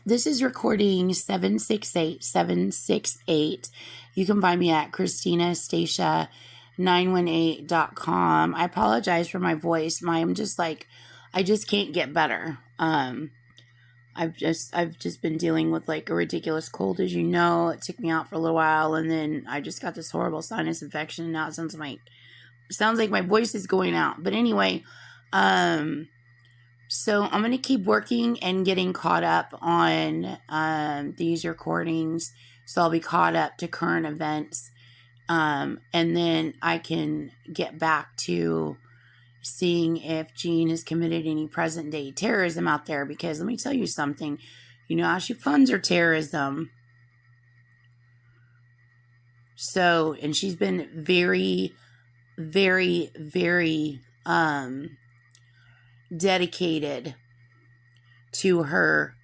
This is recording 768-768. You can find me at ChristinaStacia918.com. I apologize for my voice. I just can't get better. I've just been dealing with like a ridiculous cold, as you know. It took me out for a little while, and then I just got this horrible sinus infection, and now it sounds like my voice is going out. But anyway, so I'm going to keep working and getting caught up on these recordings. So I'll be caught up to current events. And then I can get back to seeing if Gene has committed any present day terrorism out there. Because let me tell you something. You know how she funds her terrorism. So, and she's been very, very, very dedicated to her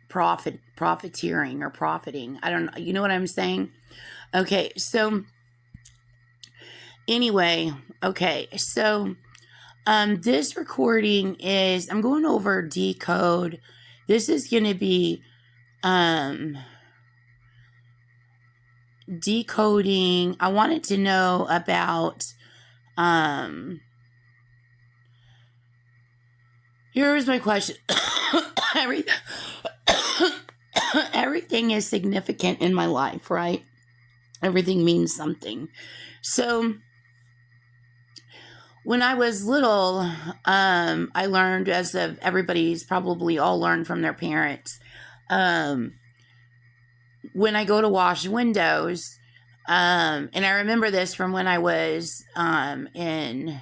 profiteering or profiting. I don't know. You know what I'm saying? Okay. So anyway, okay. So, this recording is, I'm going over decode. This is going to be, decoding. I wanted to know about, here's my question. Everything is significant in my life, right? Everything means something. So when I was little, I learned, as everybody's probably all learned from their parents, when I go to wash windows, and I remember this from when I was in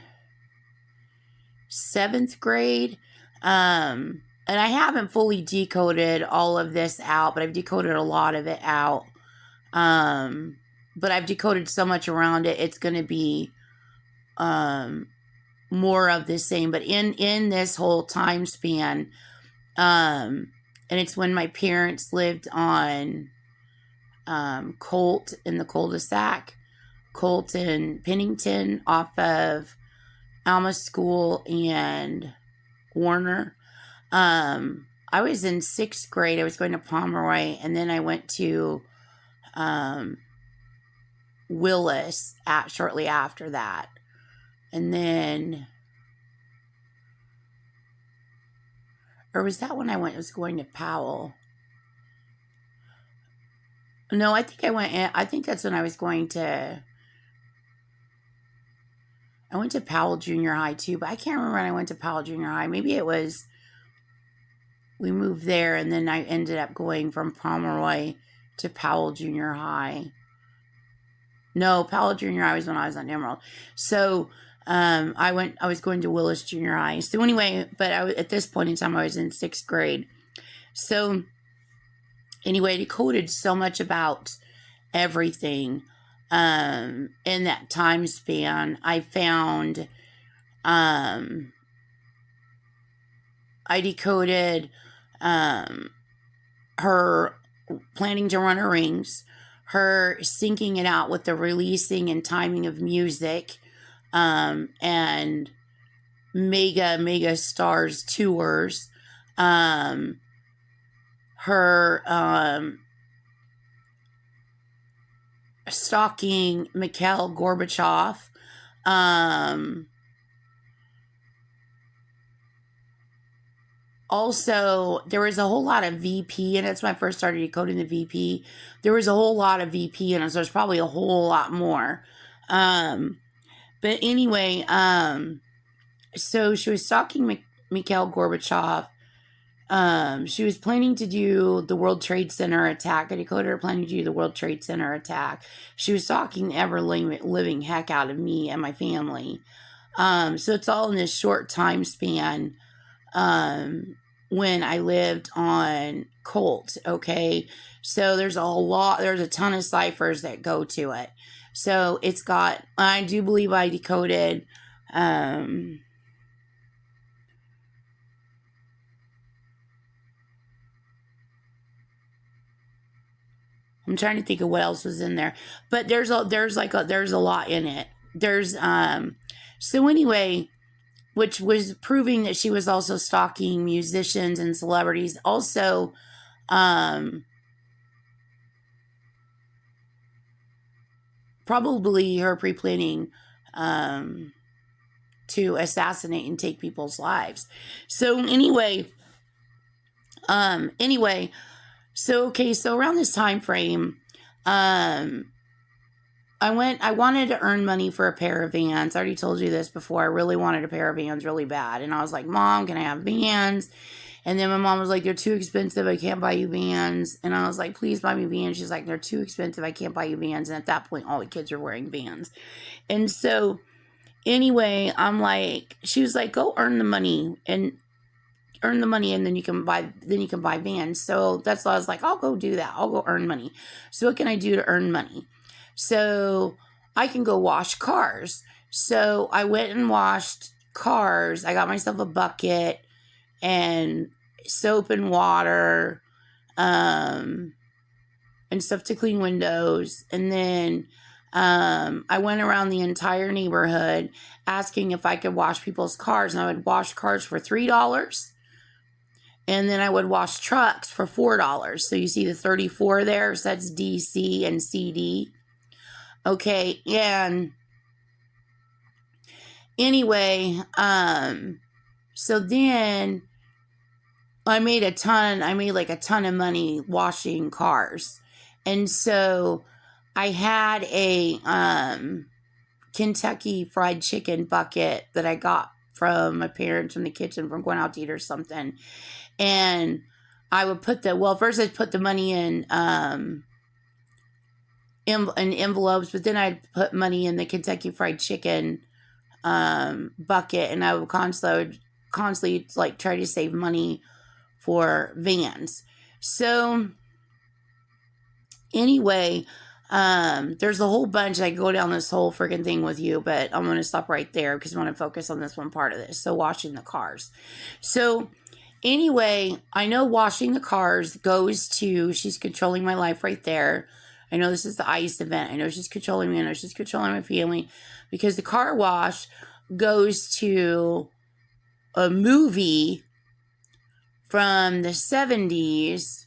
7th grade, and I haven't fully decoded all of this out, but I've decoded a lot of it out. But I've decoded so much around it, it's going to be more of the same. But in this whole time span, and it's when my parents lived on Colt in the cul-de-sac, Colt and Pennington off of Alma School and Warner. I was in 6th grade. I was going to Pomeroy, and then I went to Willis shortly after that. And then, or was that when I was going to Powell? No, I think that's when I was going to, I went to Powell Junior High too, but I can't remember when I went to Powell Junior High. Maybe it was, we moved there, and then I ended up going from Pomeroy to Powell Junior High. No, Powell Junior High was when I was on Emerald. So, I was going to Willis Junior High. So anyway, but at this point in time, I was in 6th grade. So anyway, I decoded so much about everything, in that time span. I found, I decoded, her planning to run her rings, her syncing it out with the releasing and timing of music, and mega stars tours, her stalking Mikhail Gorbachev, also, there was a whole lot of VP, and that's when I first started decoding the VP. There was a whole lot of VP in it, so there's probably a whole lot more. But anyway, so she was stalking Mikhail Gorbachev. She was planning to do the World Trade Center attack. I decoded her planning to do the World Trade Center attack. She was stalking the ever-living heck out of me and my family. So it's all in this short time span, when I lived on Colt, okay? So there's a ton of ciphers that go to it. So I do believe I decoded, I'm trying to think of what else was in there, but there's a lot in it. So anyway, which was proving that she was also stalking musicians and celebrities. Also, probably her pre-planning to assassinate and take people's lives. So anyway, so around this time frame, I wanted to earn money for a pair of Vans. I already told you this before. I really wanted a pair of Vans really bad. And I was like, Mom, can I have Vans? And then my mom was like, they're too expensive. I can't buy you Vans. And I was like, please buy me Vans. She's like, they're too expensive. I can't buy you Vans. And at that point, all the kids were wearing Vans. And so anyway, I'm like, she was like, go earn the money and then you can buy Vans. So that's why I was like, I'll go do that. I'll go earn money. So what can I do to earn money? So I can go wash cars. So I went and washed cars. I got myself a bucket and soap and water, and stuff to clean windows. And then I went around the entire neighborhood asking if I could wash people's cars. And I would wash cars for $3. And then I would wash trucks for $4. So you see the 34 there? So that's DC and CD. Okay, and anyway, so then I made like a ton of money washing cars. And so I had a Kentucky Fried Chicken bucket that I got from my parents from the kitchen from going out to eat or something. And I would first I'd put the money in envelopes, but then I'd put money in the Kentucky Fried Chicken bucket, and I would constantly like try to save money for Vans. So anyway, there's a whole bunch. I go down this whole freaking thing with you, but I'm going to stop right there because I want to focus on this one part of this. So washing the cars. So anyway, I know washing the cars goes to, she's controlling my life right there. I know this is the ICE event. I know she's controlling me. I know she's controlling my family because the car wash goes to a movie from the 70s,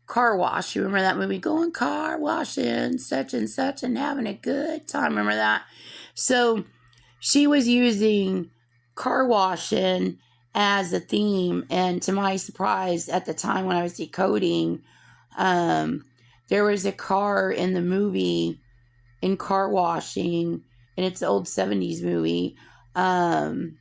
Car Wash. You remember that movie? Going car washing, such and such, and having a good time. Remember that? So she was using car washing as a theme. And to my surprise, at the time when I was decoding, there was a car in the movie in car washing, and it's an old 70s movie. And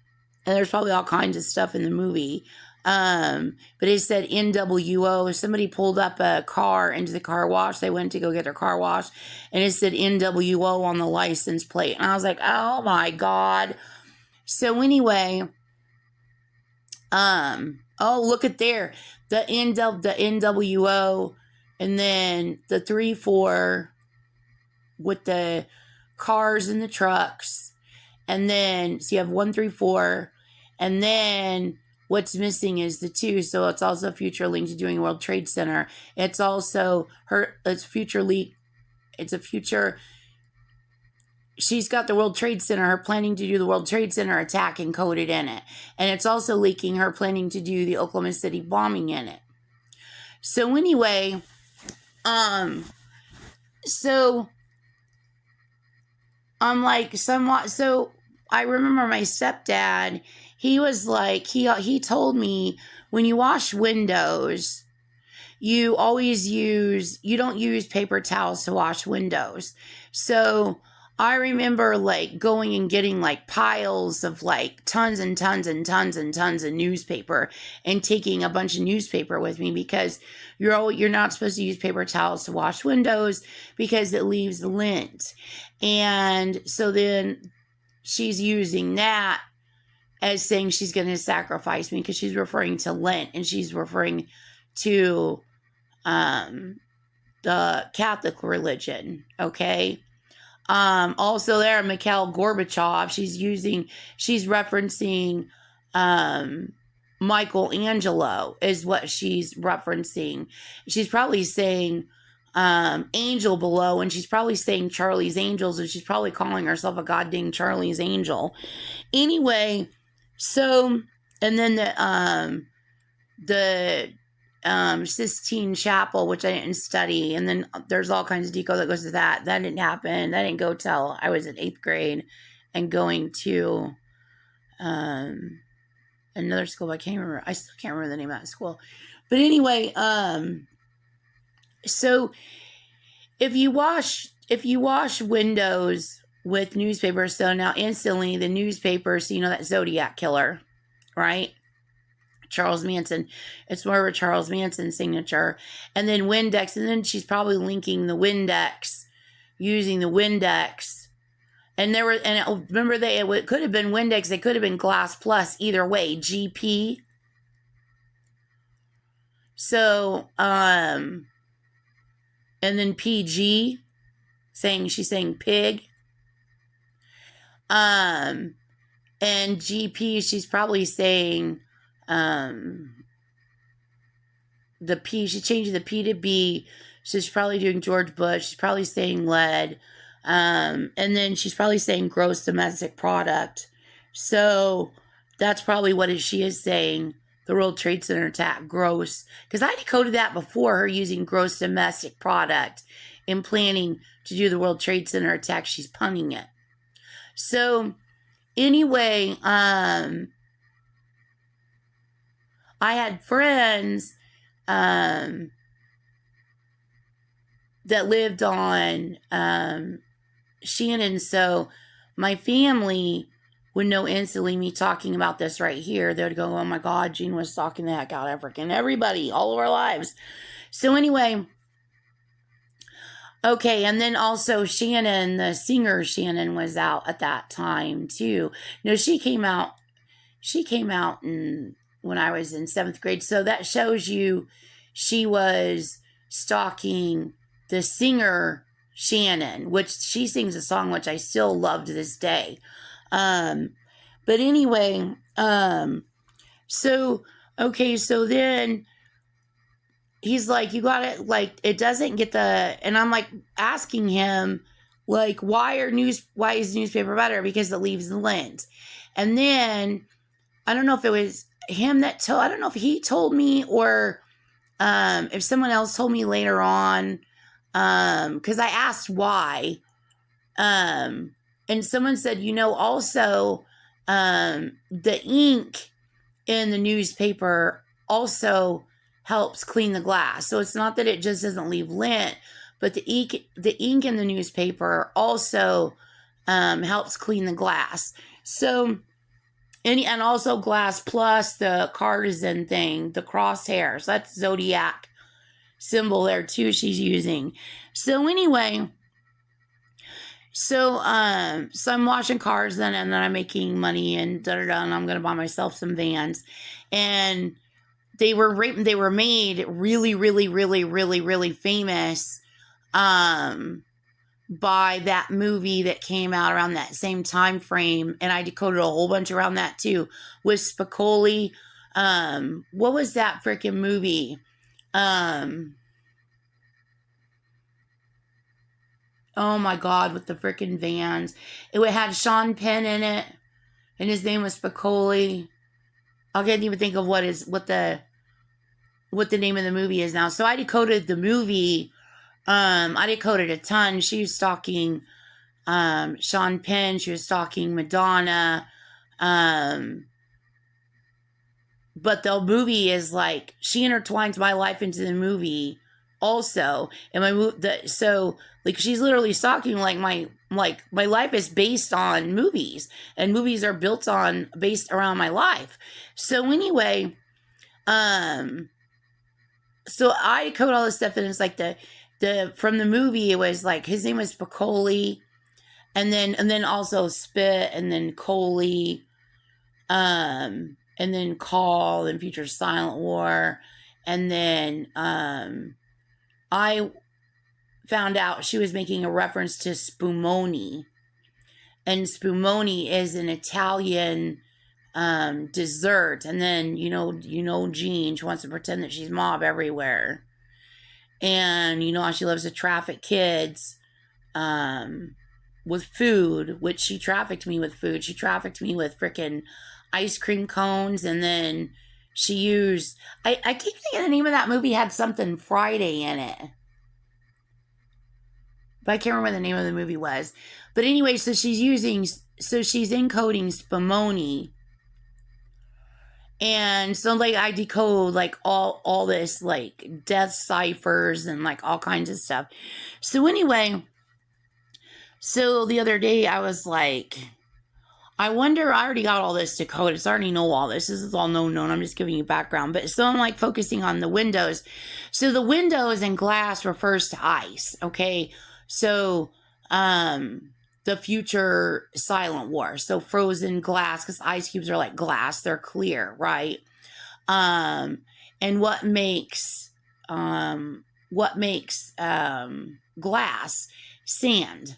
there's probably all kinds of stuff in the movie. But it said NWO. If somebody pulled up a car into the car wash, they went to go get their car washed, and it said NWO on the license plate. And I was like, oh my God. So anyway, oh, look at there. The NWO, and then the 3-4 with the cars and the trucks. And then, so you have 1, 3, 4. And then what's missing is the 2. So it's also a future link to doing World Trade Center. It's also she's got the World Trade Center, her planning to do the World Trade Center attack encoded in it. And it's also leaking her planning to do the Oklahoma City bombing in it. So anyway, so I'm like somewhat, so I remember my stepdad, he was like, he told me when you wash windows, you don't use paper towels to wash windows. So I remember like going and getting like piles of like tons and tons and tons and tons of newspaper and taking a bunch of newspaper with me because you're not supposed to use paper towels to wash windows because it leaves lint. And so then she's using that as saying she's going to sacrifice me because she's referring to Lent and she's referring to the Catholic religion. Okay. Also there, Mikhail Gorbachev, she's referencing, Michelangelo is what she's referencing. She's probably saying, angel below, and she's probably saying Charlie's Angels, and she's probably calling herself a goddamn Charlie's Angel. Anyway, So, and then the Sistine Chapel, which I didn't study, and then there's all kinds of deco that goes to that. That didn't happen. That didn't go till I was in 8th grade, and going to another school. I can't remember. I still can't remember the name of that school. But anyway, so if you wash windows with newspaper, so now instantly the newspaper, so you know that Zodiac killer, right? Charles Manson. It's more of a Charles Manson signature. And then Windex, and then she's probably linking the Windex, using the Windex. And there were, and remember, it could have been Windex, it could have been Glass Plus, either way, GP. So, and then PG, she's saying pig. And GP, she's probably saying, the P, she's changing the P to B, so she's probably doing George Bush, she's probably saying lead, and then she's probably saying gross domestic product. So that's probably what she is saying, the World Trade Center attack, gross, because I decoded that before, her using gross domestic product in planning to do the World Trade Center attack. She's punning it. So anyway, I had friends that lived on Shannon, so my family would know instantly me talking about this right here. They would go, oh my God, Jean was stalking the heck out of freaking everybody, all of our lives. So anyway, okay, and then also Shannon, the singer Shannon, was out at that time too. No, she came out when I was in 7th grade. So that shows you she was stalking the singer Shannon, which she sings a song which I still love to this day. But anyway, so then he's like, you got it, like, it doesn't get the, and I'm like asking him, like, why is newspaper better? Because it leaves the lint. And then I don't know if it was him that I don't know if he told me, or if someone else told me later on, because I asked why, and someone said, also, the ink in the newspaper also helps clean the glass. So it's not that it just doesn't leave lint, but the ink in the newspaper also helps clean the glass. So, and also Glass Plus, the Cartisan thing, the crosshairs, that's Zodiac symbol there too she's using. So anyway, so I'm washing cars then, and then I'm making money and da-da-da, and I'm going to buy myself some Vans. And they were made really, really, really, really, really famous by that movie that came out around that same time frame, and I decoded a whole bunch around that too, with Spicoli. What was that freaking movie? Oh my God, with the freaking Vans. It had Sean Penn in it, and his name was Spicoli. I can't even think of what the name of the movie is now. So I decoded the movie. I decoded a ton. She was stalking Sean Penn. She was stalking Madonna. But the movie is like, she intertwines my life into the movie also. And so like, she's literally stalking, like, my life is based on movies, and movies are based around my life. So anyway, so I code all this stuff, and it's like the from the movie, it was like, his name was Spicoli, and then also Spit, and then Coley, and then Call, and Future Silent War, and then I found out she was making a reference to Spumoni, and Spumoni is an Italian dessert. And then Jean, she wants to pretend that she's mob everywhere, and how she loves to traffic kids with food, which she trafficked me with food. She trafficked me with freaking ice cream cones, and then she used, I keep thinking the name of that movie had something Friday in it, but I can't remember what the name of the movie was. But anyway, so she's encoding Spumoni. And so like I decode like all this like death ciphers and like all kinds of stuff. So anyway, so the other day I was like, I wonder, I already got all this decoded. So I already know all this. This is all known. I'm just giving you background. But so I'm like focusing on the windows. So the windows and glass refers to ice. Okay. So, the future Silent War. So frozen glass, because ice cubes are like glass, they're clear, right? And what makes glass? Sand.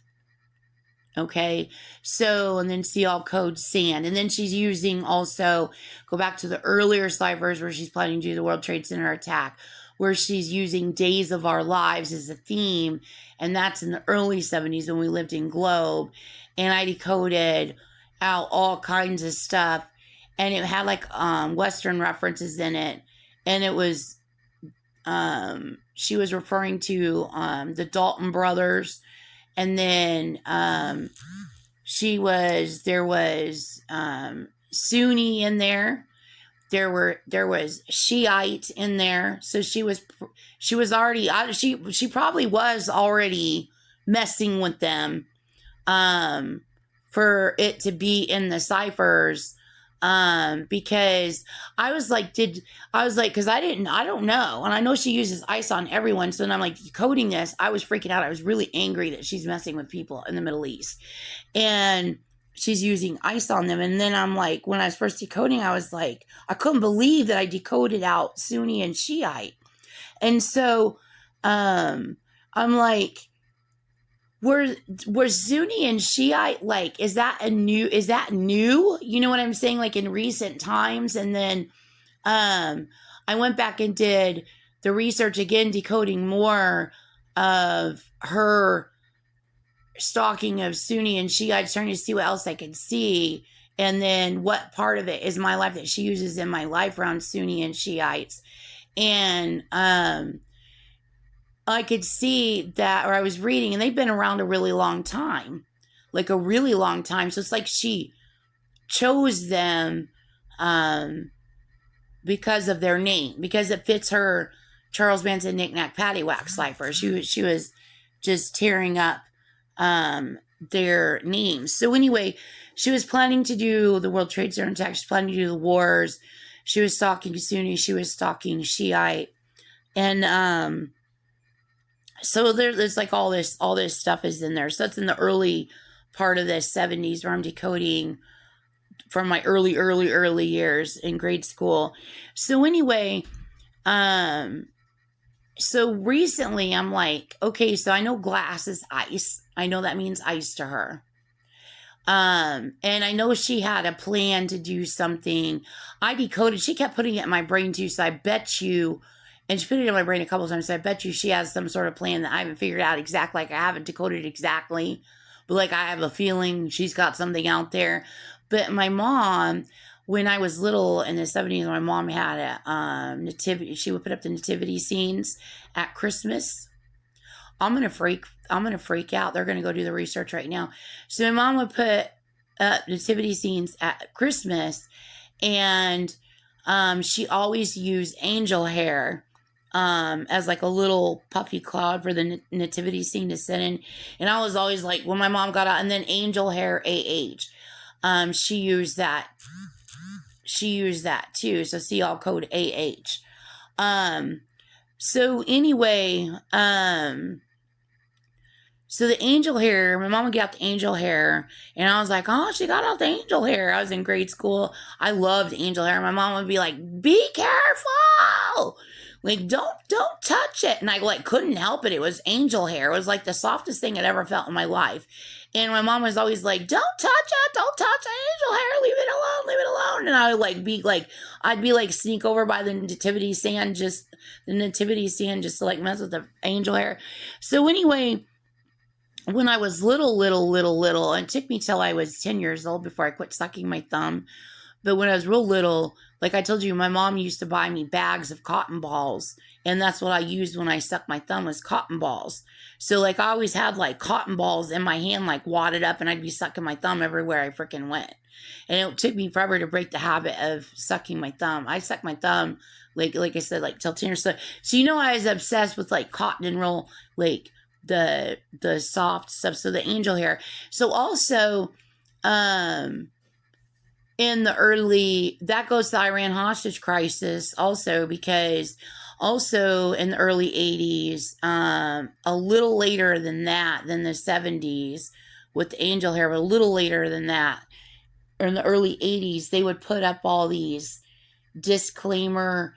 Okay, so and then see all code sand, and then she's using also go back to the earlier ciphers where she's planning to do the World Trade Center attack, where she's using Days of Our Lives as a theme, and that's in the early 70s when we lived in Globe, and I decoded out all kinds of stuff, and it had like Western references in it, and it was she was referring to the Dalton brothers, and then there was Sunni in there. There was Shiite in there. So she was already, she probably was already messing with them for it to be in the ciphers. Because I was like, because I don't know. And I know she uses ice on everyone. So then I'm like decoding this. I was freaking out. I was really angry that she's messing with people in the Middle East. And she's using ice on them. And then I'm like, when I was first decoding, I was like, I couldn't believe that I decoded out Sunni and Shiite. And so, I'm like, were Sunni and Shiite, like, is that new? You know what I'm saying? Like in recent times. And then, I went back and did the research again, decoding more of her stalking of Sunni and Shiite, trying to see what else I could see, and then what part of it is my life that she uses in my life around Sunni and Shiites. And I could see that, or I was reading, and they've been around a really long time, like a really long time. So it's like she chose them because of their name, because it fits her Charles Manson Knick Knack Paddywhack cipher. She was just tearing up their names. So anyway, she was planning to do the World Trade Center attack. She was planning to do the wars. She was stalking Sunni. She was stalking Shiite. And so there's like all this stuff is in there. So that's in the early part of the 70s where I'm decoding from my early years in grade school. So anyway, so recently I'm like, okay, so I know glass is ice. I know that means ice to her. And I know she had a plan to do something. I decoded, she kept putting it in my brain too, so I bet you, and she put it in my brain a couple of times, so I bet you she has some sort of plan that I haven't figured out exactly, like I haven't decoded exactly, but like I have a feeling she's got something out there. But my mom, when I was little in the 70s, my mom had a nativity. She would put up the nativity scenes at Christmas. I'm gonna freak out. They're gonna go do the research right now. So my mom would put up nativity scenes at Christmas, and she always used angel hair as like a little puffy cloud for the nativity scene to sit in. And I was always like, when my mom got out, and then angel hair AH. She used that too. So see all code AH. So anyway, so the angel hair, my mom would get out the angel hair, and I was like, oh, she got out the angel hair. I was in grade school. I loved angel hair. My mom would be like, be careful. Like, don't touch it. And I like couldn't help it. It was angel hair. It was like the softest thing I'd ever felt in my life. And my mom was always like, don't touch it. Don't touch angel hair. Leave it alone. Leave it alone. And I would I'd be like sneak over by the nativity stand just to like mess with the angel hair. So anyway, when I was little, and it took me till I was 10 years old before I quit sucking my thumb. But when I was real little, like I told you, my mom used to buy me bags of cotton balls, and that's what I used when I sucked my thumb was cotton balls. So like I always had like cotton balls in my hand, like wadded up, and I'd be sucking my thumb everywhere I freaking went. And it took me forever to break the habit of sucking my thumb. I sucked my thumb, like I said, like till 10 years. So you know I was obsessed with like cotton and roll, like the soft stuff. So the angel hair. So also, in the early, that goes to the Iran hostage crisis also, because also in the early 80s, a little later than that, than the 70s with the angel hair, but a little later than that, or in the early 80s, they would put up all these disclaimer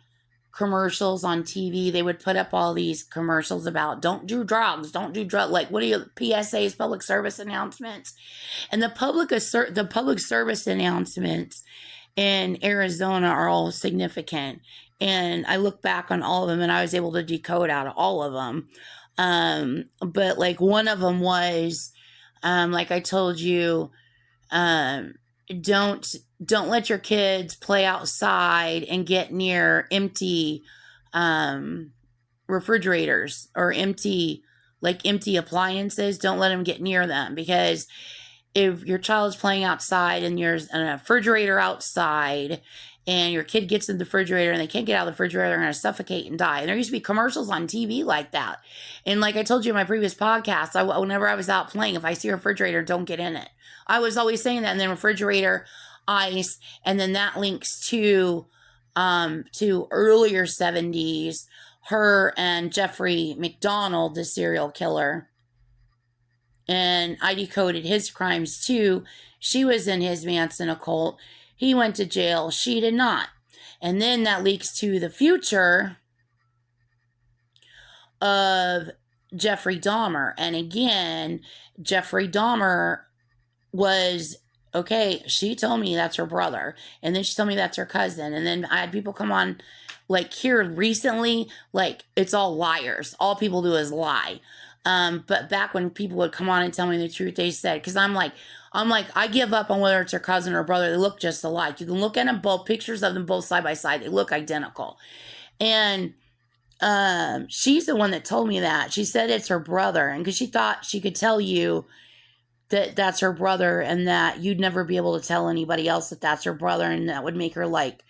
commercials on TV. They would put up all these commercials about don't do drugs, like what are your PSAs, public service announcements, and the public service announcements in Arizona are all significant. And I look back on all of them, and I was able to decode out of all of them. But like one of them was, like I told you, don't let your kids play outside and get near empty refrigerators or empty appliances. Don't let them get near them, because if your child's playing outside and there's a refrigerator outside and your kid gets in the refrigerator and they can't get out of the refrigerator, they're going to suffocate and die. And there used to be commercials on TV like that. And like I told you in my previous podcast, whenever I was out playing, if I see a refrigerator, don't get in it. I was always saying that. And then refrigerator, ice, and then that links to earlier 70s, her and Jeffrey McDonald, the serial killer. And I decoded his crimes too. She was in his Manson occult. He went to jail. She did not. And then that leaks to the future of Jeffrey Dahmer. And again, Jeffrey Dahmer was, okay, she told me that's her brother. And then she told me that's her cousin. And then I had people come on, like here recently, like it's all liars. All people do is lie. But back when people would come on and tell me the truth, they said, because I'm like, I give up on whether it's her cousin or brother. They look just alike. You can look at them both, pictures of them both side by side. They look identical. And she's the one that told me that. She said it's her brother. And because she thought she could tell you that that's her brother and that you'd never be able to tell anybody else that that's her brother. And that would make her like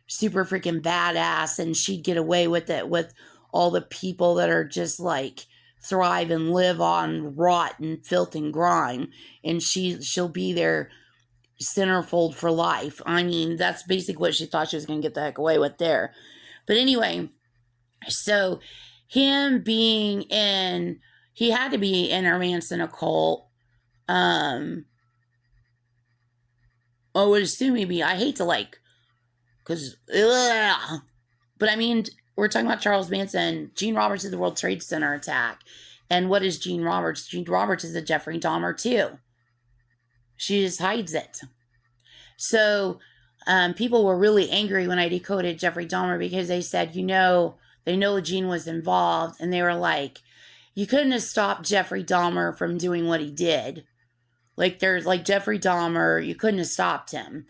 super freaking badass. And she'd get away with it with all the people that are just like, thrive and live on rot and filth and grime, and she'll be their centerfold for life. I mean, that's basically what she thought she was going to get the heck away with there. But anyway, so him being in, he had to be in her Manson occult. I would assume he'd be, I hate to like, because, but I mean, we're talking about Charles Manson. Gene Roberts is the World Trade Center attack. And what is Gene Roberts? Gene Roberts is a Jeffrey Dahmer too. She just hides it. So people were really angry when I decoded Jeffrey Dahmer, because they said, they know Gene was involved. And they were like, you couldn't have stopped Jeffrey Dahmer from doing what he did. Like there's like Jeffrey Dahmer, you couldn't have stopped him.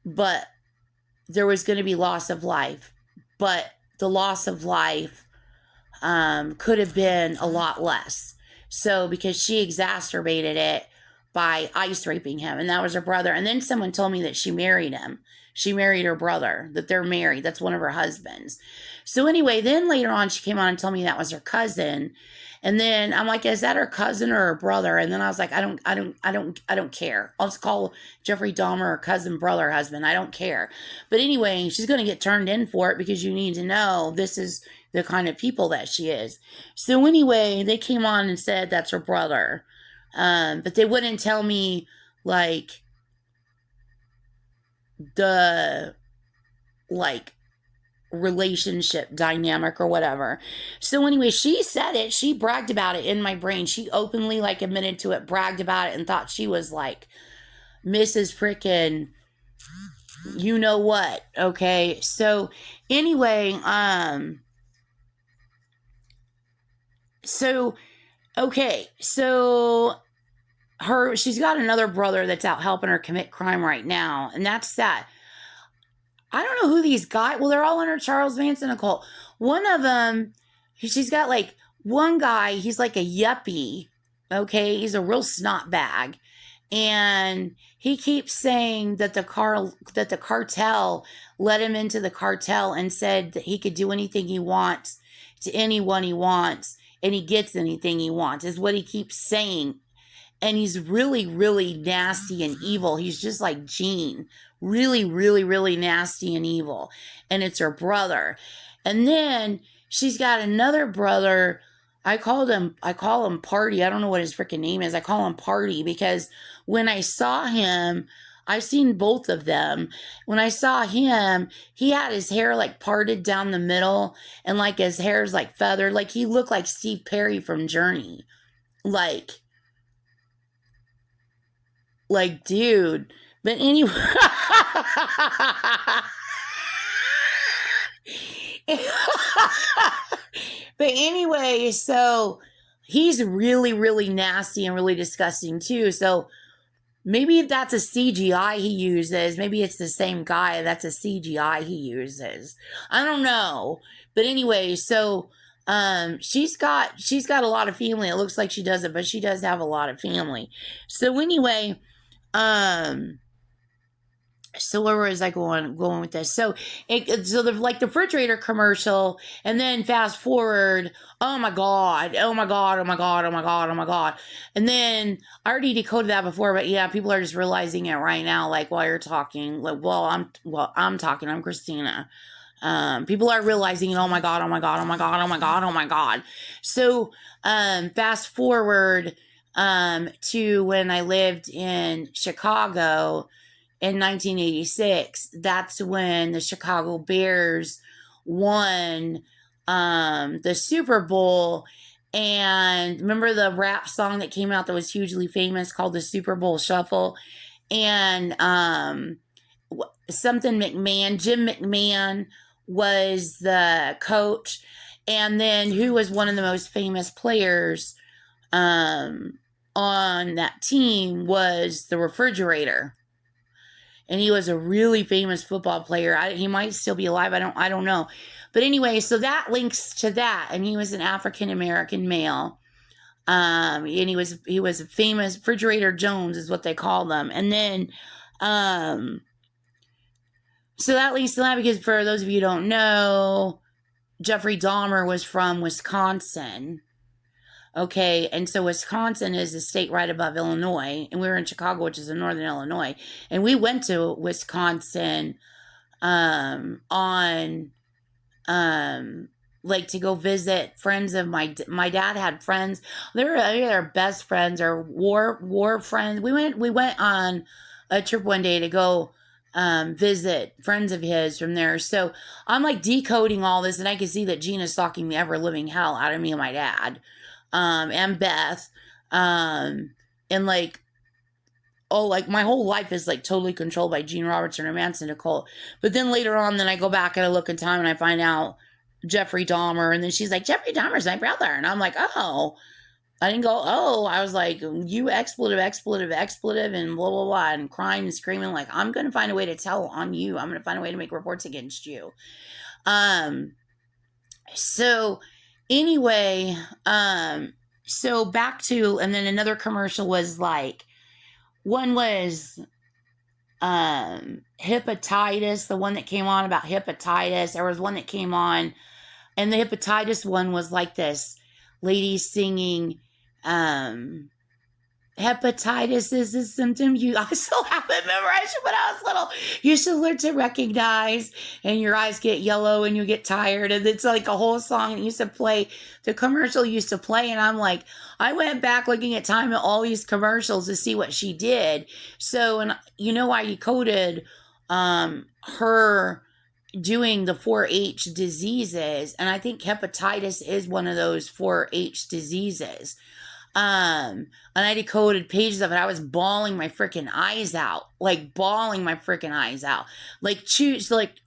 But there was going to be loss of life. But the loss of life could have been a lot less. So because she exacerbated it by ice raping him, and that was her brother. And then someone told me that she married him. She married her brother, that they're married. That's one of her husbands. So anyway, then later on she came on and told me that was her cousin. And then I'm like, is that her cousin or her brother? And then I was like, I don't care. I'll just call Jeffrey Dahmer her cousin, brother, husband. I don't care. But anyway, she's going to get turned in for it, because you need to know this is the kind of people that she is. So anyway, they came on and said that's her brother. But they wouldn't tell me like the relationship dynamic or whatever. So anyway, she said it. She bragged about it in my brain. She openly like admitted to it, bragged about it, and thought she was like Mrs. Frickin' you know what. Okay. So anyway, okay. So she's got another brother that's out helping her commit crime right now, and that's that. I don't know who these guys. Well, they're all under Charles Manson occult. One of them, she's got like one guy. He's like a yuppie. Okay, he's a real snot bag, and he keeps saying that the cartel let him into the cartel and said that he could do anything he wants to anyone he wants, and he gets anything he wants. Is what he keeps saying. And he's really, really nasty and evil. He's just like Gene. Really, really, really nasty and evil. And it's her brother. And then she's got another brother. I call him Party. I don't know what his freaking name is. I call him Party because when I saw him, I've seen both of them. When I saw him, he had his hair like parted down the middle and like his hair's like feathered. Like he looked like Steve Perry from Journey. Like, dude. But anyway. But anyway, so he's really, really nasty and really disgusting too. So maybe if that's a CGI he uses, maybe it's the same guy that's a CGI he uses. I don't know. But anyway, so she's got a lot of family. It looks like she doesn't, but she does have a lot of family. So anyway, so where was I going with this? So the like the refrigerator commercial, and then fast forward, oh my god, and then I already decoded that before, but yeah, people are just realizing it right now, like while you're talking, like I'm talking, I'm Christina. People are realizing, oh my god. So fast forward to when I lived in Chicago in 1986. That's when the Chicago Bears won the Super Bowl. And remember the rap song that came out that was hugely famous called the Super Bowl Shuffle? And Jim McMahon was the coach. And then who was one of the most famous players on that team was the Refrigerator. And he was a really famous football player. He might still be alive. I don't know. But anyway, so that links to that. And he was an African-American male. And he was a famous Refrigerator Jones is what they call them. And then, so that leads to that because for those of you who don't know, Jeffrey Dahmer was from Wisconsin. Okay, and so Wisconsin is a state right above Illinois, and we were in Chicago, which is in northern Illinois, and we went to Wisconsin on like to go visit friends of my dad had friends. They were either best friends or war friends. We went on a trip one day to go visit friends of his from there. So I'm like decoding all this, and I can see that Gina's stalking the ever living hell out of me and my dad. And Beth, and like, oh, like my whole life is like totally controlled by Gene Robertson or Manson occult. But then later on, then I go back and I look in time and I find out Jeffrey Dahmer, and then she's like, Jeffrey Dahmer's my brother, and I'm like, oh, I didn't go, oh, I was like, you expletive, and blah, blah, blah, and crying and screaming, like, I'm going to find a way to tell on you. I'm going to find a way to make reports against you. So anyway, so back to, and then another commercial was like, one was, hepatitis, the one that came on about hepatitis. There was one that came on, and the hepatitis one was like this lady singing, hepatitis is a symptom I still have it memorized when I was little. You should learn to recognize, and your eyes get yellow and you get tired. And it's like a whole song that used to play. The commercial used to play, and I'm like, I went back looking at time at all these commercials to see what she did. So, and you know, I decoded her doing the 4-H diseases, and I think hepatitis is one of those 4-H diseases. And I decoded pages of it. I was bawling my freaking eyes out, like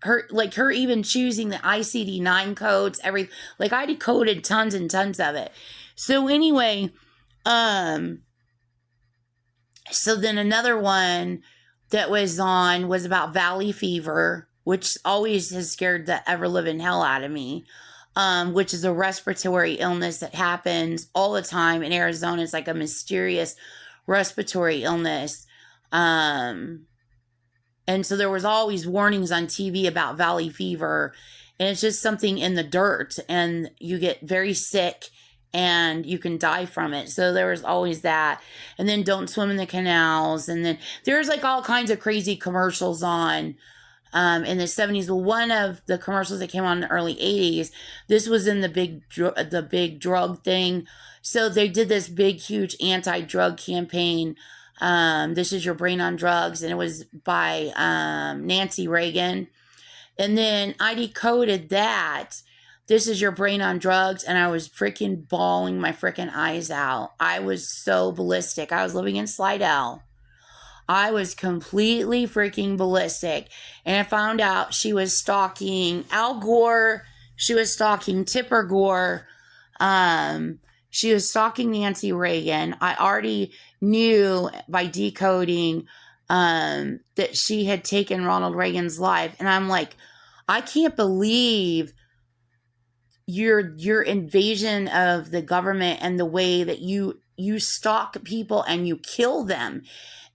her even choosing the ICD-9 codes, like I decoded tons and tons of it. So anyway, So then another one that was on was about valley fever, which always has scared the ever living hell out of me. Which is a respiratory illness that happens all the time in Arizona. It's like a mysterious respiratory illness. And so there was always warnings on TV about valley fever, and it's just something in the dirt, and you get very sick and you can die from it. So there was always that. And then don't swim in the canals. And then there's like all kinds of crazy commercials on in the 70s. Well, one of the commercials that came on in the early 80s, this was in the big drug thing. So they did this big, huge anti-drug campaign. This is Your Brain on Drugs, and it was by Nancy Reagan. And then I decoded that. This is Your Brain on Drugs, and I was freaking bawling my freaking eyes out. I was so ballistic. I was living in Slidell. I was completely freaking ballistic. And I found out she was stalking Al Gore. She was stalking Tipper Gore. She was stalking Nancy Reagan. I already knew by decoding that she had taken Ronald Reagan's life. And I'm like, I can't believe your invasion of the government and the way that you stalk people and you kill them.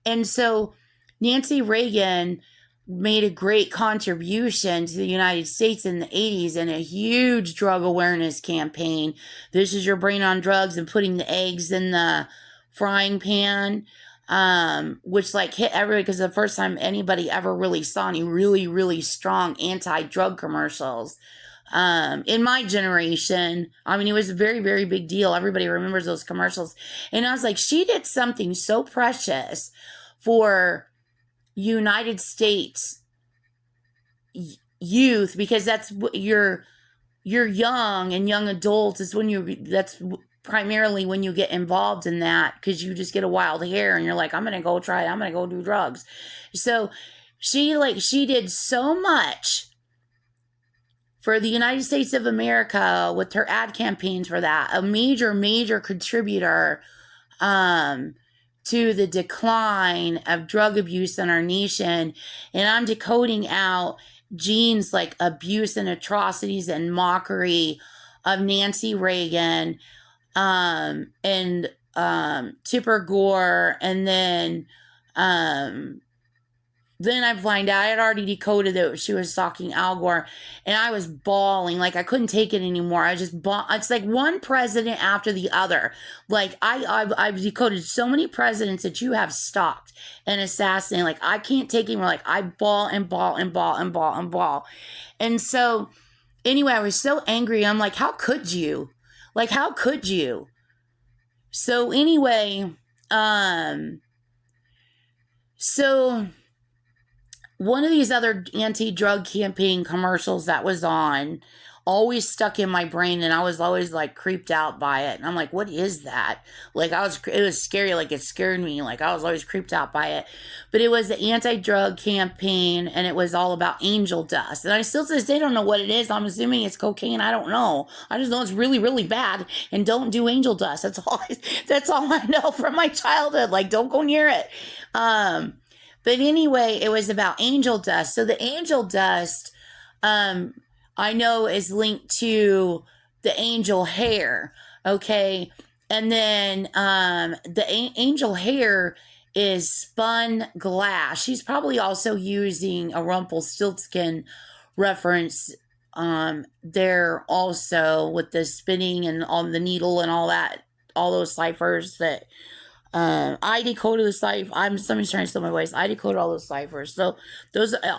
And so Nancy Reagan made a great contribution to the United States in the 80s in a huge drug awareness campaign. This is Your Brain on Drugs, and putting the eggs in the frying pan, which like hit everybody, because the first time anybody ever really saw any really, really strong anti-drug commercials. In my generation, I mean, it was a very, very big deal. Everybody remembers those commercials. And I was like, she did something so precious for United States youth, because that's you're young, and young adults is when that's primarily when you get involved in that, because you just get a wild hair and you're like, I'm gonna go try it, I'm gonna go do drugs. So she did so much for the United States of America with her ad campaigns for that. A major contributor to the decline of drug abuse in our nation. And I'm decoding out Gene's like abuse and atrocities and mockery of Nancy Reagan, and Tipper Gore, and then I find out I had already decoded that she was stalking Al Gore, and I was bawling. Like, I couldn't take it anymore. I just it's like one president after the other. Like, I've decoded so many presidents that you have stalked and assassinated. Like, I can't take it anymore. Like, I bawl and bawl and bawl and bawl and bawl. And so, anyway, I was so angry. I'm like, how could you? Like, how could you? So, anyway, so one of these other anti-drug campaign commercials that was on always stuck in my brain, and I was always like creeped out by it. And I'm like, what is that? Like, it was scary. Like, it scared me. Like, I was always creeped out by it. But it was the anti-drug campaign, and it was all about angel dust. And I still to this day don't know what it is. I'm assuming it's cocaine. I don't know. I just know it's really, really bad, and don't do angel dust. That's all I know from my childhood. Like, don't go near it. But anyway, it was about angel dust. So the angel dust, I know, is linked to the angel hair. Okay. And then the angel hair is spun glass. She's probably also using a Rumpelstiltskin reference there also, with the spinning and on the needle and all that, all those ciphers that I decoded the cipher. Somebody's trying to steal my voice. I decoded all those ciphers. So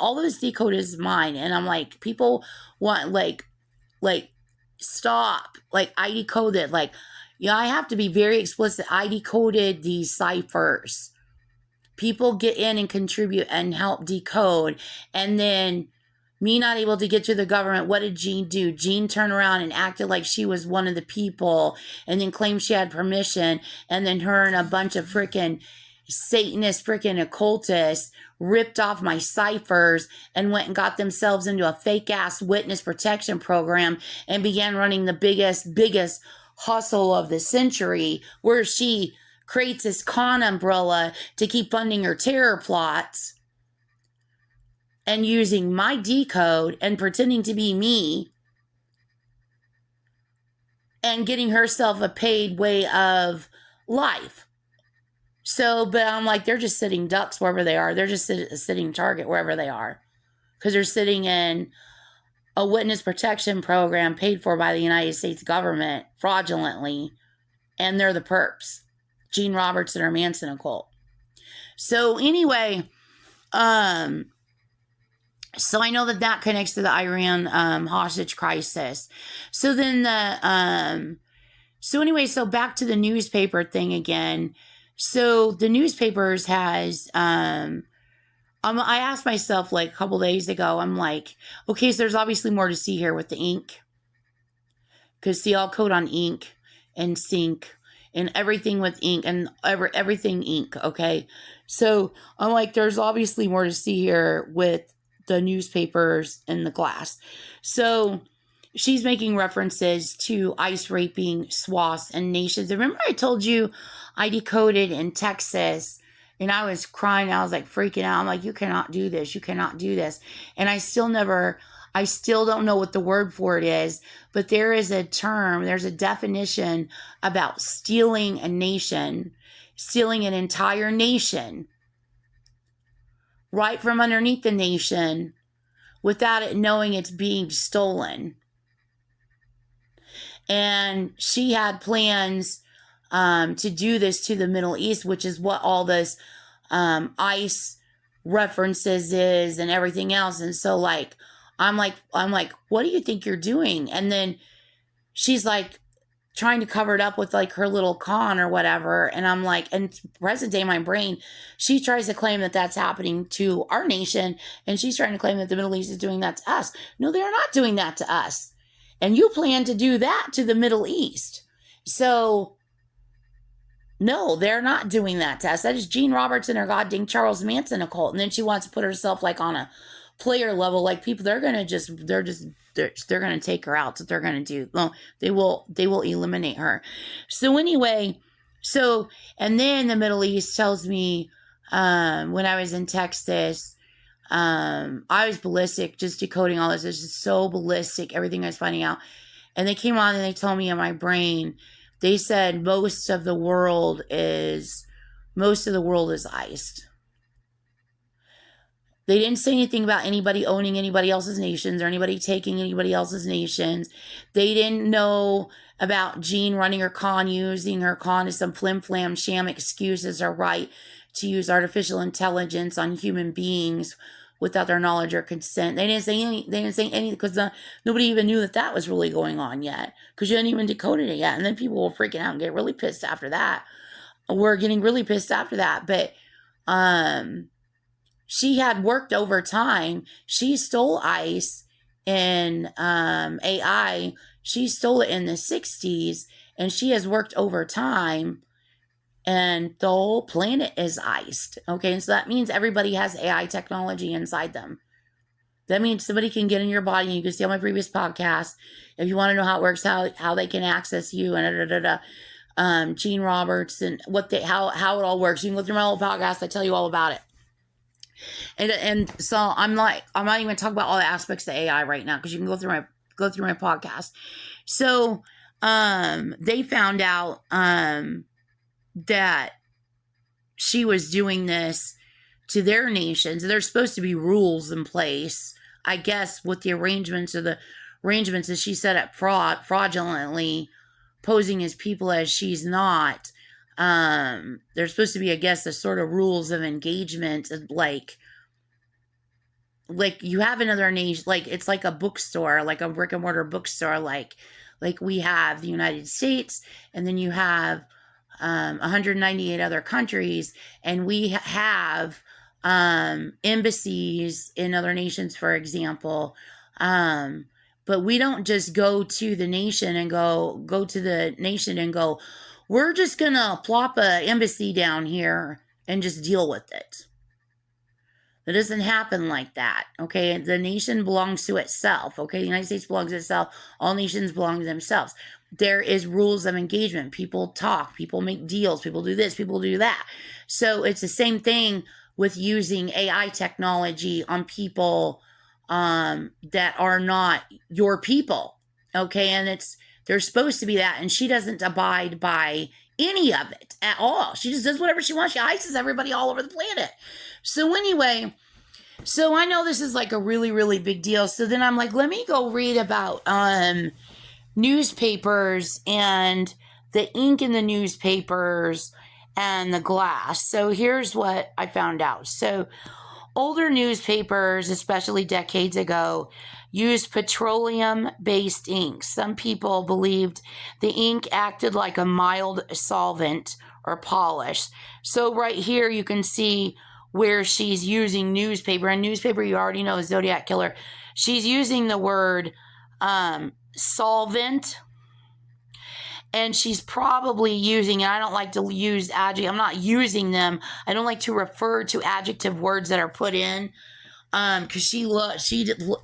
all of this decode is mine. And I'm like, people want like, stop. Like, I decoded, like, I have to be very explicit. I decoded these ciphers. People get in and contribute and help decode. And then me not able to get to the government, what did Gene do? Gene turned around and acted like she was one of the people, and then claimed she had permission, and then her and a bunch of freaking Satanist freaking occultists ripped off my ciphers and went and got themselves into a fake-ass witness protection program and began running the biggest hustle of the century, where she creates this con umbrella to keep funding her terror plots and using my decode and pretending to be me and getting herself a paid way of life. So, but I'm like, they're just sitting ducks wherever they are. They're just sitting target wherever they are, because they're sitting in a witness protection program paid for by the United States government fraudulently, and they're the perps. Gene Roberts and her Manson occult. So anyway, so I know that connects to the Iran hostage crisis. So then so back to the newspaper thing again. So the newspapers has, I asked myself like a couple days ago, I'm like, okay, so there's obviously more to see here with the ink. Because see, I'll code on ink and sync and everything with ink and everything ink, okay? So I'm like, there's obviously more to see here with the newspapers and the glass. So she's making references to ICE raping swaths and nations. Remember I told you I decoded in Texas and I was crying. I was like freaking out. I'm like, you cannot do this. You cannot do this. And I still don't know what the word for it is, but there is a term, there's a definition about stealing a nation, stealing an entire nation right from underneath the nation without it knowing it's being stolen. And she had plans to do this to the Middle East, which is what all this ICE references is and everything else. And so like, I'm like, what do you think you're doing? And then she's like trying to cover it up with like her little con or whatever. And I'm like, and present day in my brain, she tries to claim that that's happening to our nation. And she's trying to claim that the Middle East is doing that to us. No, they're not doing that to us. And you plan to do that to the Middle East. So no, they're not doing that to us. That is Gene Roberts and her goddamn Charles Manson occult. And then she wants to put herself like on a player level, like people, they're going to take her out. So they're going to do, well, they will eliminate her. So anyway, and then the Middle East tells me, when I was in Texas, I was ballistic, just decoding all this. It's just so ballistic, everything I was finding out. And they came on and they told me in my brain, they said most of the world is iced. They didn't say anything about anybody owning anybody else's nations or anybody taking anybody else's nations. They didn't know about Jean running her con, using her con as some flim-flam sham excuse as her right to use artificial intelligence on human beings without their knowledge or consent. They didn't say anything because nobody even knew that was really going on yet, because you hadn't even decoded it yet. And then people were freaking out and get really pissed after that. We're getting really pissed after that. But she had worked over time. She stole ICE in AI. She stole it in the 60s, and she has worked over time, and the whole planet is iced. Okay, and so that means everybody has AI technology inside them. That means somebody can get in your body, and you can see on my previous podcast, if you want to know how it works, how they can access you, and Gene Roberts, and how it all works. You can go through my whole podcast. I tell you all about it. And so I'm not even talking about all the aspects of AI right now, because you can go through my podcast. So they found out that she was doing this to their nations. There's supposed to be rules in place, I guess, with the arrangements that she set up fraudulently, posing as people as she's not. There's supposed to be, I guess, the sort of rules of engagement, like you have another nation, like it's like a bookstore, like a brick and mortar bookstore, like we have the United States, and then you have 198 other countries, and we have embassies in other nations, for example. But we don't just go to the nation and go to the nation and go, we're just gonna plop a embassy down here and just deal with it. It doesn't happen like that, okay? The nation belongs to itself, okay? The United States belongs to itself. All nations belong to themselves. there is rules of engagement. People talk, people make deals, people do this, people do that. So it's the same thing with using AI technology on people that are not your people. Okay, and they're supposed to be that, and she doesn't abide by any of it at all. She just does whatever she wants. She ISIS everybody all over the planet. So anyway, so I know this is like a really, really big deal. So then I'm like, let me go read about newspapers and the ink in the newspapers and the glass. So here's what I found out. So older newspapers, especially decades ago, used petroleum-based ink. Some people believed the ink acted like a mild solvent or polish. So right here you can see where she's using newspaper. And newspaper, you already know, is Zodiac Killer. She's using the word solvent, and she's probably using, and I don't like to use adjective, I'm not using them. I don't like to refer to adjective words that are put in, because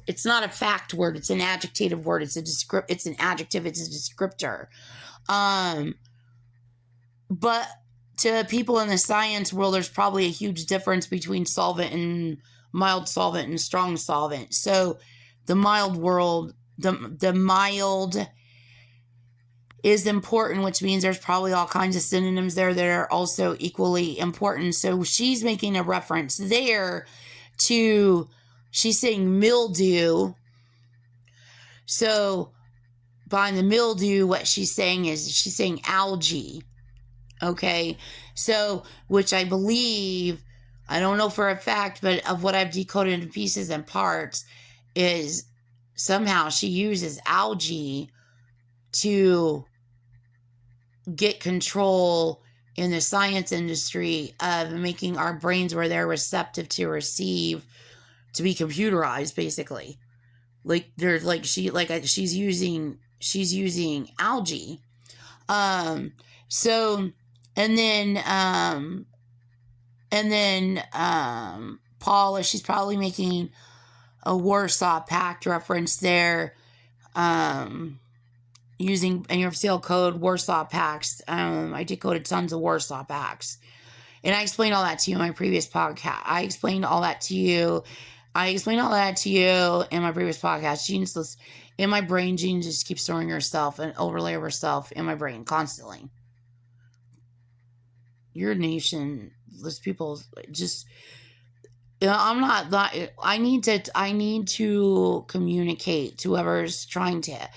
it's not a fact word, it's an adjective word, it's an adjective, it's a descriptor. But to people in the science world, there's probably a huge difference between solvent and mild solvent and strong solvent. So the mild world, the mild is important, which means there's probably all kinds of synonyms there that are also equally important. So she's making a reference there to, she's saying mildew. So behind the mildew, what she's saying is she's saying algae. Okay, so, which I believe, I don't know for a fact, but of what I've decoded into pieces and parts, is somehow she uses algae to get control in the science industry of making our brains where they're receptive to receive, to be computerized, basically. Like, there's like, she's using algae. So, and then Paula, she's probably making a Warsaw Pact reference there, using in your sale code Warsaw Pacts. I decoded tons of Warsaw Pacts, and I explained all that to you in my previous podcast. I explained all that to you in my previous podcast. Jeans, in my brain, Jean just keeps throwing herself an overlay of herself in my brain constantly. Your nation, those people, just, I'm not that. I need to communicate to whoever's trying to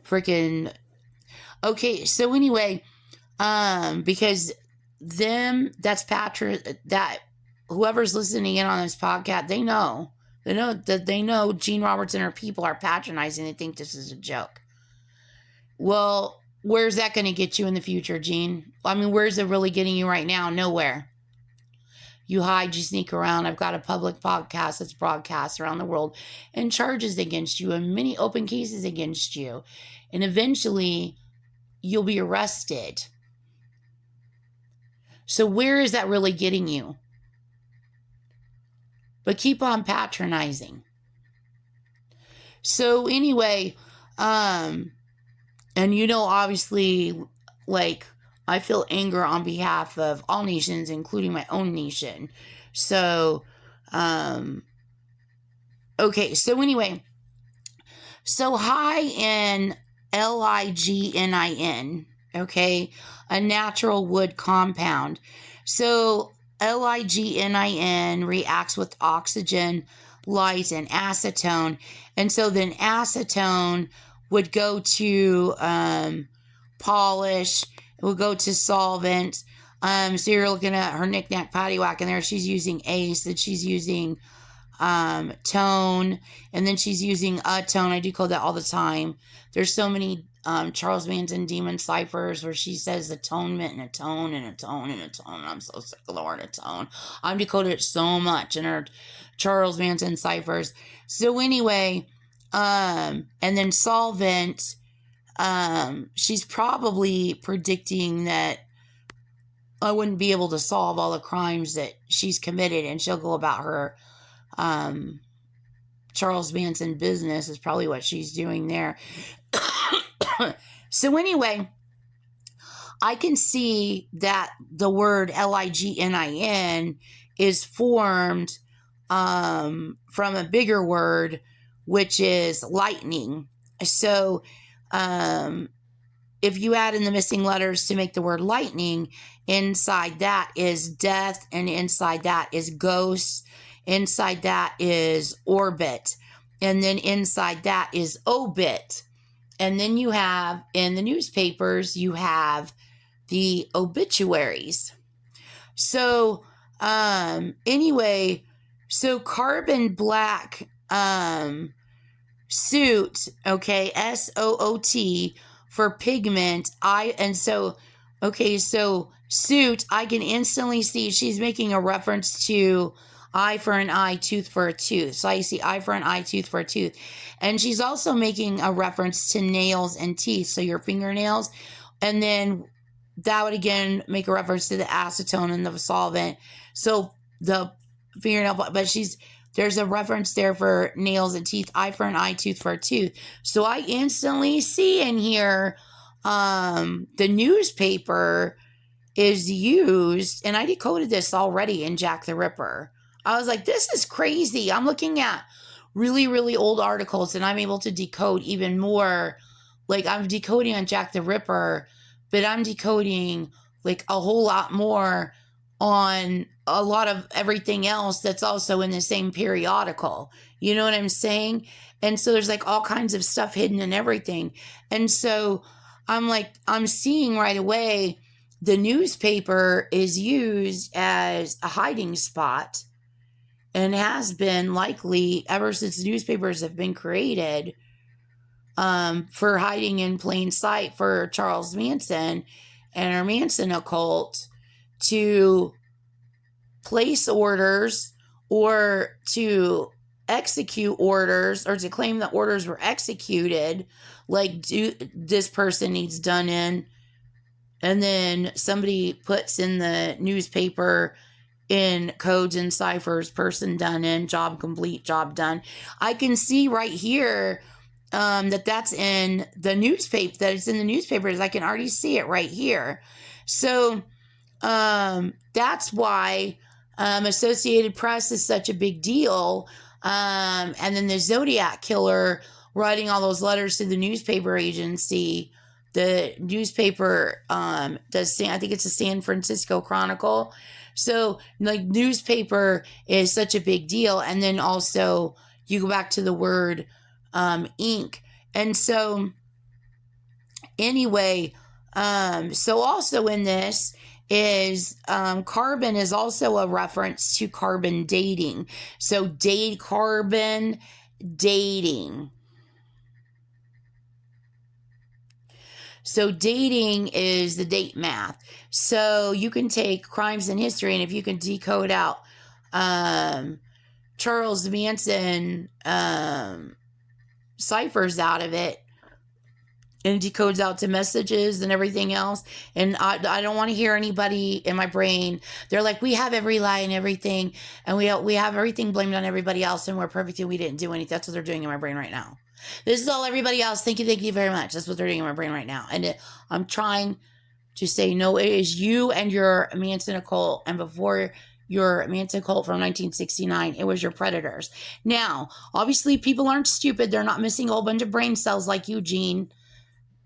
freaking. Okay, so anyway, because that whoever's listening in on this podcast, they know Jean Roberts and her people are patronizing. They think this is a joke. Well, where's that going to get you in the future, Jean? I mean, where's it really getting you right now? Nowhere. You hide, you sneak around. I've got a public podcast that's broadcast around the world and charges against you and many open cases against you. And eventually, you'll be arrested. So where is that really getting you? But keep on patronizing. So anyway, and obviously, like, I feel anger on behalf of all nations, including my own nation. So, okay, so anyway, so high in lignin, okay, a natural wood compound. So lignin reacts with oxygen, light, and acetone. And so then acetone would go to polish, it would go to solvent. So you're looking at her knick-knack paddywhack in there. She's using ace, and she's using tone, and then she's using atone. I do code that all the time. There's so many Charles Manson demon ciphers where she says atonement and atone and atone and atone. I'm so sick of the word atone. I've decoded it so much in her Charles Manson ciphers. So anyway, and then solvent, she's probably predicting that I wouldn't be able to solve all the crimes that she's committed, and she'll go about her Charles Manson business is probably what she's doing there. So anyway, I can see that the word lignin is formed from a bigger word, which is lightning. So if you add in the missing letters to make the word lightning, inside that is death, and inside that is ghost, inside that is orbit, and then inside that is obit. And then you have, in the newspapers, you have the obituaries. So anyway, so carbon black soot, okay, SOOT for pigment. So soot, I can instantly see she's making a reference to eye for an eye, tooth for a tooth. So I see eye for an eye, tooth for a tooth. And she's also making a reference to nails and teeth, so your fingernails. And then that would again make a reference to the acetone and the solvent. So the fingernail, but there's a reference there for nails and teeth, eye for an eye, tooth for a tooth. So I instantly see in here the newspaper is used, and I decoded this already in Jack the Ripper. I was like, this is crazy. I'm looking at really, really old articles, and I'm able to decode even more. Like, I'm decoding on Jack the Ripper, but I'm decoding like a whole lot more on a lot of everything else that's also in the same periodical. You know what I'm saying? And so there's like all kinds of stuff hidden in everything. And so I'm seeing right away the newspaper is used as a hiding spot, and has been likely ever since newspapers have been created, for hiding in plain sight for Charles Manson and our Manson occult to place orders or to execute orders or to claim that orders were executed, like this person needs done in, and then somebody puts in the newspaper in codes and ciphers, person done in, job complete, job done. I can see right here that's in the newspaper, that it's in the newspapers. I can already see it right here. So that's why Associated Press is such a big deal. And then the Zodiac Killer writing all those letters to the newspaper agency. The newspaper I think it's the San Francisco Chronicle. So like newspaper is such a big deal. And then also you go back to the word ink. And so anyway, so also in this is carbon is also a reference to carbon dating. So carbon dating. So dating is the date math. So you can take crimes in history, and if you can decode out Charles Manson ciphers out of it, and decodes out to messages and everything else. And I don't want to hear anybody in my brain. They're like, we have every lie and everything, and we have everything blamed on everybody else, and we're perfect and we didn't do anything. That's what they're doing in my brain right now. This is all everybody else. Thank you very much. That's what they're doing in my brain right now. And I'm trying to say, no, it is you and your Manson occult. And before your Manson cult from 1969, it was your predators. Now, obviously, people aren't stupid. They're not missing a whole bunch of brain cells like you, Gene,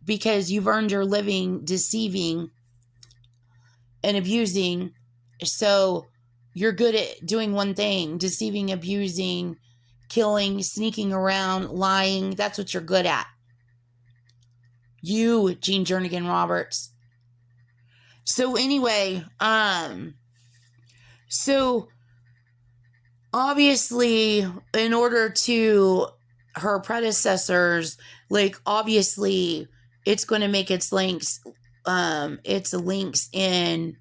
because you've earned your living deceiving and abusing. So you're good at doing one thing: deceiving, abusing, killing, sneaking around, lying. That's what you're good at. You, Gene Jernigan Roberts. So anyway, so obviously, in order to her predecessors, like obviously it's going to make its links in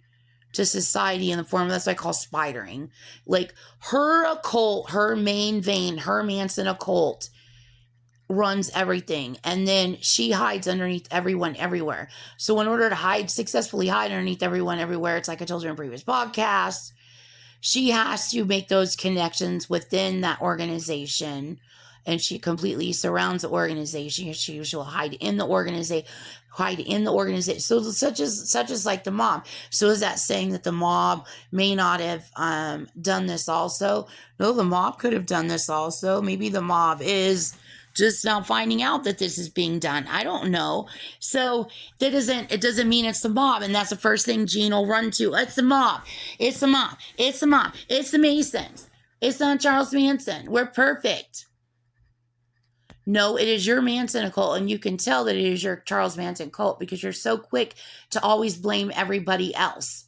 to society in the form that's what I call spidering. Like her occult, her main vein, her Manson occult runs everything, and then she hides underneath everyone everywhere. So in order to successfully hide underneath everyone everywhere, it's like I told you in previous podcasts, she has to make those connections within that organization. and she completely surrounds the organization. She'll hide in the organization, So such as like the mob. So is that saying that the mob may not have done this also? No, the mob could have done this also. Maybe the mob is just now finding out that this is being done. I don't know. So it doesn't mean it's the mob. And that's the first thing Gene will run to. It's the mob. It's the mob. It's the mob. It's the Masons. It's not Charles Manson. We're perfect. No, it is your Manson cult, and you can tell that it is your Charles Manson cult because you're so quick to always blame everybody else.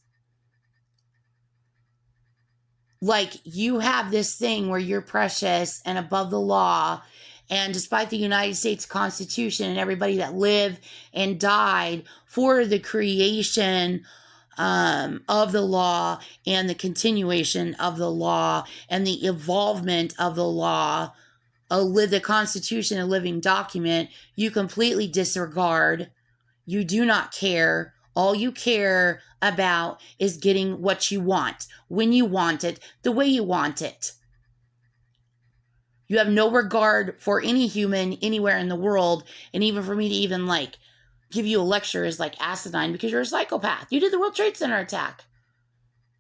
Like, you have this thing where you're precious and above the law, and despite the United States Constitution and everybody that lived and died for the creation of the law and the continuation of the law and the evolvement of the law, the Constitution, a living document, you completely disregard. You do not care. All you care about is getting what you want, when you want it, the way you want it. You have no regard for any human anywhere in the world. And even for me to even like give you a lecture is like asinine because you're a psychopath. You did the World Trade Center attack.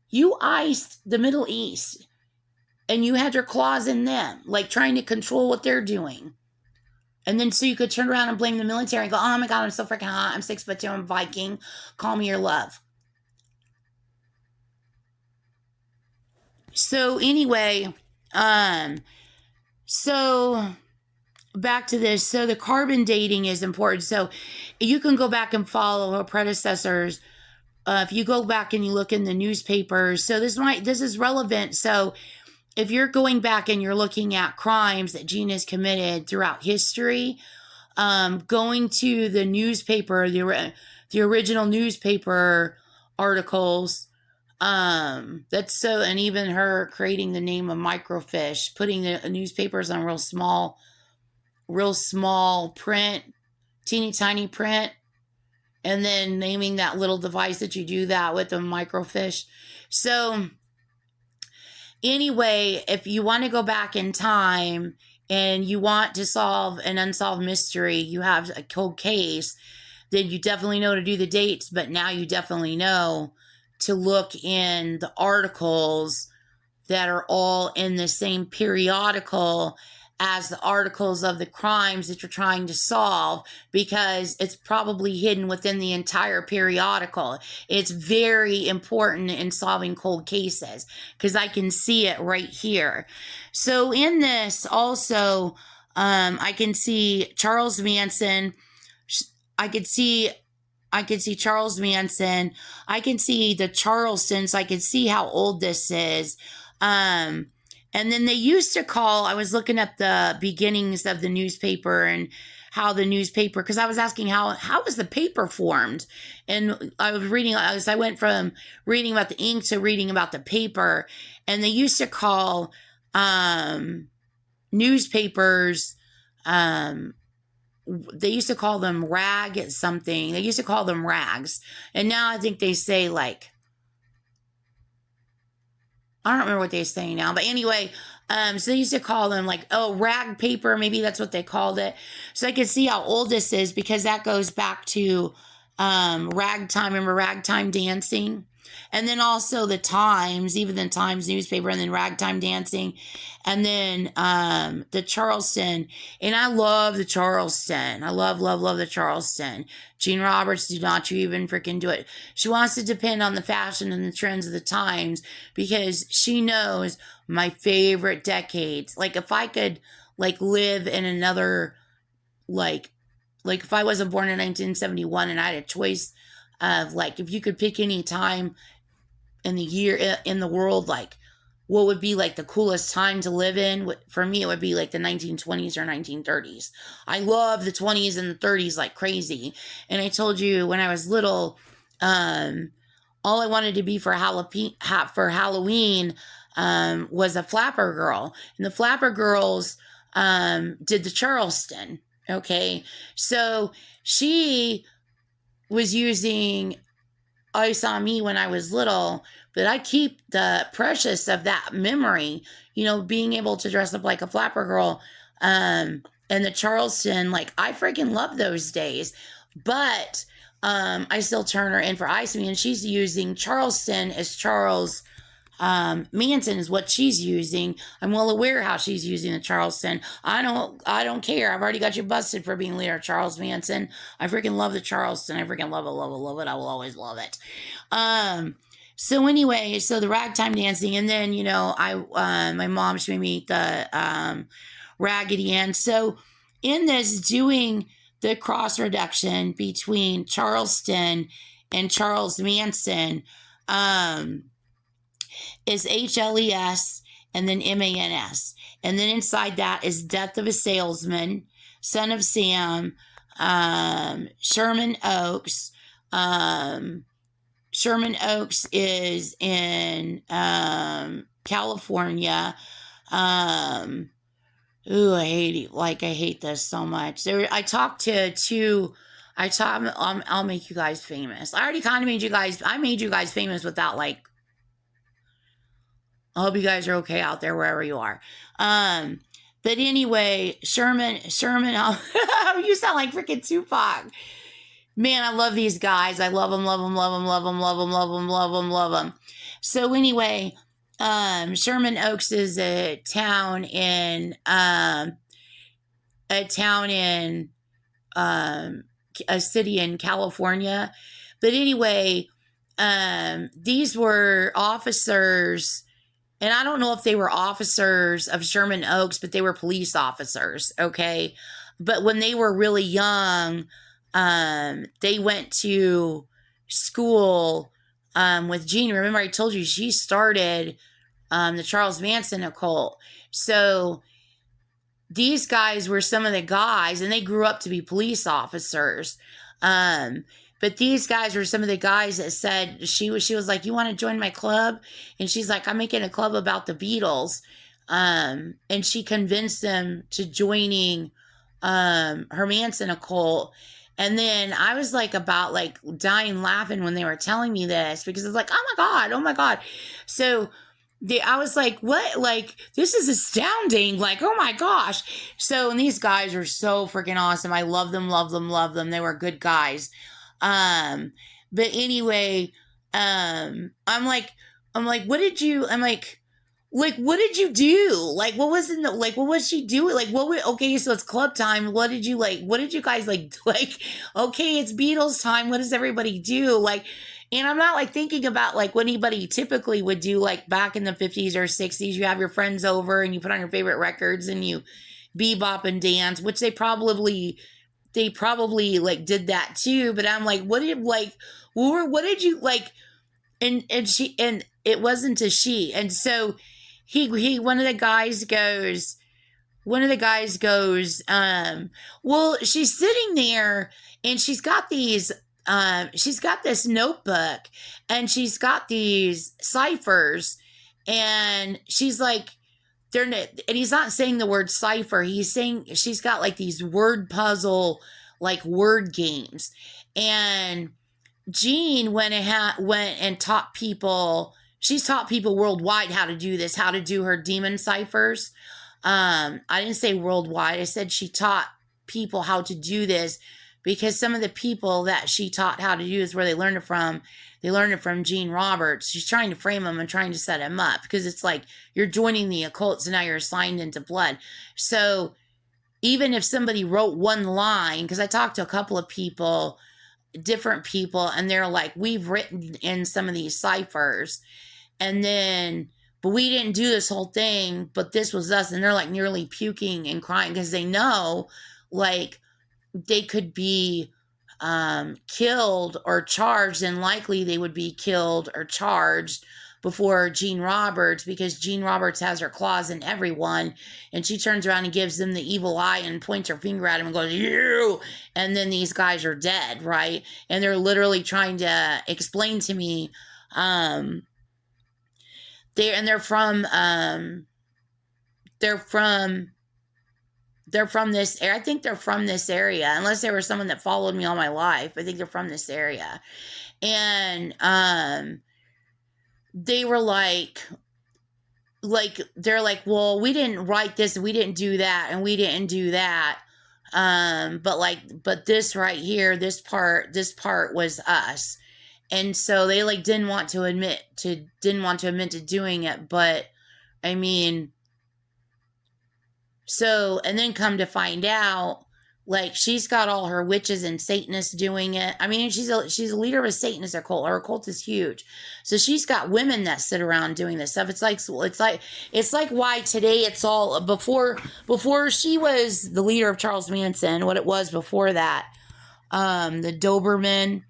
You iced the Middle East and you had your claws in them, like trying to control what they're doing. And then so you could turn around and blame the military and go, oh my God, I'm so freaking hot. I'm 6'2", I'm Viking. Call me your love. So anyway, so back to this. So the carbon dating is important. So you can go back and follow her predecessors. If you go back and you look in the newspapers, so this is relevant. So if you're going back and you're looking at crimes that Gene has committed throughout history, going to the newspaper, the original newspaper articles, and even her creating the name of microfiche, putting the newspapers on real small print, teeny tiny print, and then naming that little device that you do that with, a microfiche. So anyway, if you want to go back in time and you want to solve an unsolved mystery, you have a cold case, then you definitely know to do the dates, but now you definitely know to look in the articles that are all in the same periodical as the articles of the crimes that you're trying to solve, because it's probably hidden within the entire periodical. It's very important in solving cold cases because I can see it right here. So in this also, I can see Charles Manson. I could see Charles Manson. I can see the Charlestons. I can see how old this is. And then they used to call, I was looking at the beginnings of the newspaper and how the newspaper, because I was asking how was the paper formed? And I was reading, as I went from reading about the ink to reading about the paper, and they used to call newspapers, they used to call them rag something. They used to call them rags. And now I think they say like, I don't remember what they say now, but anyway, so they used to call them like, rag paper. Maybe that's what they called it. So I could see how old this is because that goes back to ragtime. Remember ragtime dancing? And then also the Times, even the Times newspaper, and then ragtime dancing. And then the Charleston. And I love the Charleston. I love, love, love the Charleston. Gene Roberts, do not you even freaking do it. She wants to depend on the fashion and the trends of the times because she knows my favorite decades. Like if I could like live in another, like if I wasn't born in 1971 and I had a choice of like, if you could pick any time in the year in the world, like what would be like the coolest time to live in? For me, it would be like the 1920s or 1930s. I love the 20s and the 30s like crazy. And I told you when I was little, all I wanted to be for Halloween was a flapper girl. And the flapper girls did the Charleston. Okay. So she was using Ice on Me when I was little, but I keep the precious of that memory, being able to dress up like a flapper girl And the Charleston, like, I freaking love those days. But I still turn her in for Ice Me, and she's using Charleston as Charles Manson is what she's using. I'm well aware how she's using the Charleston. I don't care. I've already got you busted for being leader, Charles Manson. I freaking love the Charleston. I freaking love it, love it, love it. I will always love it. So anyway, so the ragtime dancing, and then my mom she made me eat the Raggedy Ann. So in this, doing the cross reduction between Charleston and Charles Manson, is HLES and then MANS. And then inside that is Death of a Salesman, Son of Sam, Sherman Oaks. Sherman Oaks is in California. I hate it. Like, I hate this so much. I talked to two. I'll make you guys famous. I already kind of made you guys. I made you guys famous without, like. I hope you guys are okay out there wherever you are. But anyway, Sherman. You sound like freaking Tupac. Man, I love these guys. I love them, love them, love them, love them, love them, love them, love them, love them. So anyway, Sherman Oaks is a town in a city in California. But anyway, these were officers, and I don't know if they were officers of Sherman Oaks, but they were police officers, okay? But when they were really young, they went to school with Jean. Remember, I told you she started the Charles Manson occult. So these guys were some of the guys, and they grew up to be police officers. But these guys were some of the guys that said, she was like, you want to join my club? And she's like, I'm making a club about the Beatles. And she convinced them to joining her Manson occult. And then I was like about like dying laughing when they were telling me this, because it's like, oh my God. So I was like, what? Like, this is astounding. Like, oh my gosh. So, and these guys are so freaking awesome. I love them, love them, love them. They were good guys. But anyway, I'm like, what did you do? Like, what was she doing? Like, okay, so it's club time. What did you guys like, okay, it's Beatles time. What does everybody do? Like, and I'm not like thinking about like what anybody typically would do, like back in the 50s or 60s, you have your friends over and you put on your favorite records and you bebop and dance, which they probably like did that too. But I'm like, what did you like? And it wasn't a she. And so one of the guys goes, well, she's sitting there and she's got this notebook and she's got these ciphers, and she's like, and he's not saying the word cipher. He's saying she's got like these word puzzle, like word games. And Jean went and taught people. She's taught people worldwide how to do this, how to do her demon ciphers. I didn't say worldwide. I said she taught people how to do this, because some of the people that she taught how to do is where they learned it from. They learned it from Gene Roberts. She's trying to frame him and trying to set him up, because it's like you're joining the occult, so now you're assigned into blood. So even if somebody wrote one line, because I talked to a couple of people, different people, and they're like, we've written in some of these ciphers, but we didn't do this whole thing, but this was us. And they're like nearly puking and crying, because they know like they could be killed or charged, and likely they would be killed or charged before Gene Roberts, because Gene Roberts has her claws in everyone, and she turns around and gives them the evil eye and points her finger at him and goes, you, and then these guys are dead, right? And they're literally trying to explain to me, they're from this area. I think they're from this area, unless they were someone that followed me all my life. I think they're from this area. And they were like, like, they're like, well, we didn't write this, we didn't do that, and we didn't do that. But this right here, this part was us. And so they like didn't want to admit to doing it. But I mean, so, and then come to find out, like, she's got all her witches and Satanists doing it. I mean, she's a leader of a Satanist occult. Her occult is huge. So she's got women that sit around doing this stuff. It's like why today it's all before she was the leader of Charles Manson, what it was before that, the Doberman,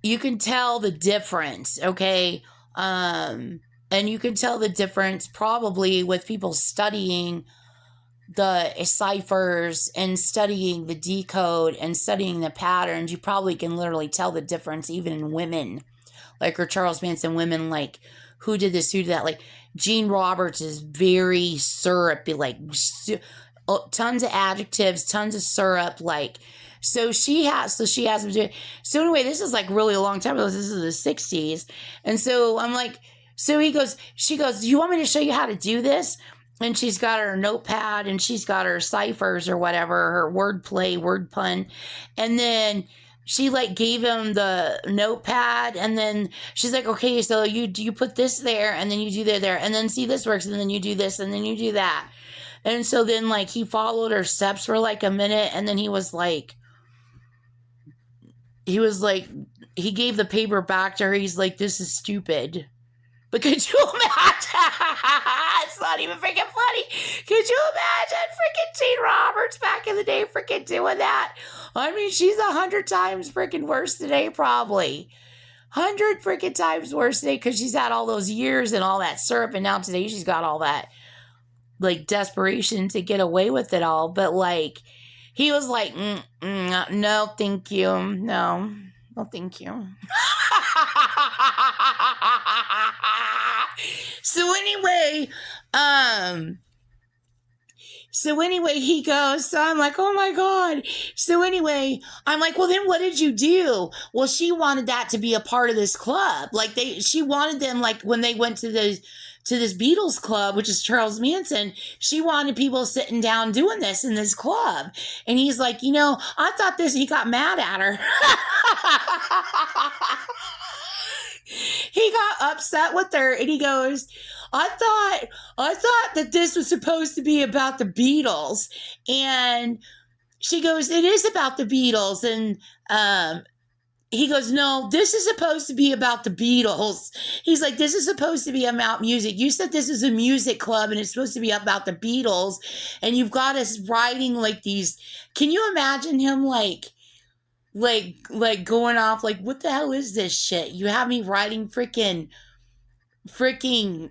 you can tell the difference, okay? And you can tell the difference probably with people studying the ciphers and studying the decode and studying the patterns. You probably can literally tell the difference even in women, like, or Charles Manson women, like, who did this, who did that. Like, Gene Roberts is very syrupy, like, tons of adjectives, tons of syrup, like, so she has been doing. So anyway, this is like really a long time ago. This is the 60s. And so I'm like, so she goes, do you want me to show you how to do this? And she's got her notepad and she's got her ciphers or whatever, her word pun. And then she like gave him the notepad, and then she's like, okay, so you put this there, and then you do that there, and then see this works, and then you do this, and then you do that. And so then like he followed her steps for like a minute, and then he gave the paper back to her. He's like, this is stupid. But could you imagine? It's not even freaking funny. Could you imagine freaking Gene Roberts back in the day freaking doing that? I mean, she's 100 times freaking worse today, probably. 100 freaking times worse today, because she's had all those years and all that syrup, and now today she's got all that, like, desperation to get away with it all. But, like, he was like, no, thank you. No, thank you. So anyway, he goes, so I'm like, oh my God. So anyway, I'm like, well, then what did you do? Well, she wanted that to be a part of this club. Like, she wanted them, like, when they went to this Beatles club, which is Charles Manson, she wanted people sitting down doing this in this club. And he's like, I thought this, he got mad at her. He got upset with her, and he goes, I thought that this was supposed to be about the Beatles. And she goes, it is about the Beatles. And he goes, no, this is supposed to be about the Beatles. He's like, this is supposed to be about music. You said this is a music club and it's supposed to be about the Beatles. And you've got us writing like these. Can you imagine him like going off like, what the hell is this shit? You have me writing freaking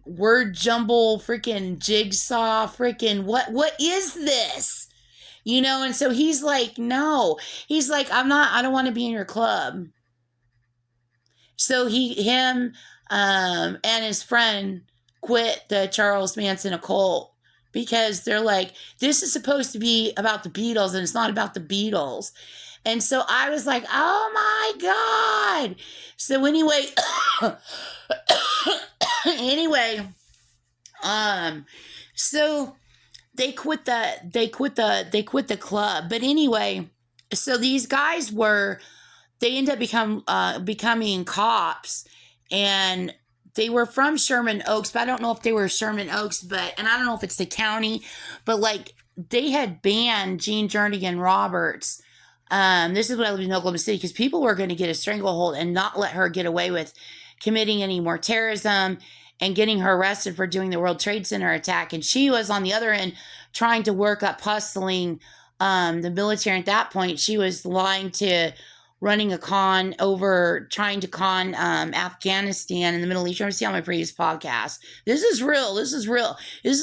word jumble, freaking jigsaw, freaking what is this? And so he's like, no. He's like, I don't want to be in your club. So him and his friend quit the Charles Manson occult, because they're like, this is supposed to be about the Beatles and it's not about the Beatles. And so I was like, oh my God. So anyway, so they quit the club. But anyway, so these guys they ended up becoming cops, and they were from Sherman Oaks, but I don't know if they were Sherman Oaks, and I don't know if it's the county, but like they had banned Jean Jernigan Roberts. This is when I lived in Oklahoma City, because people were going to get a stranglehold and not let her get away with committing any more terrorism and getting her arrested for doing the World Trade Center attack. And she was on the other end trying to work up hustling the military. At that point, she was running a con over, trying to con Afghanistan and the Middle East. You ever see on my previous podcast? This is real. This is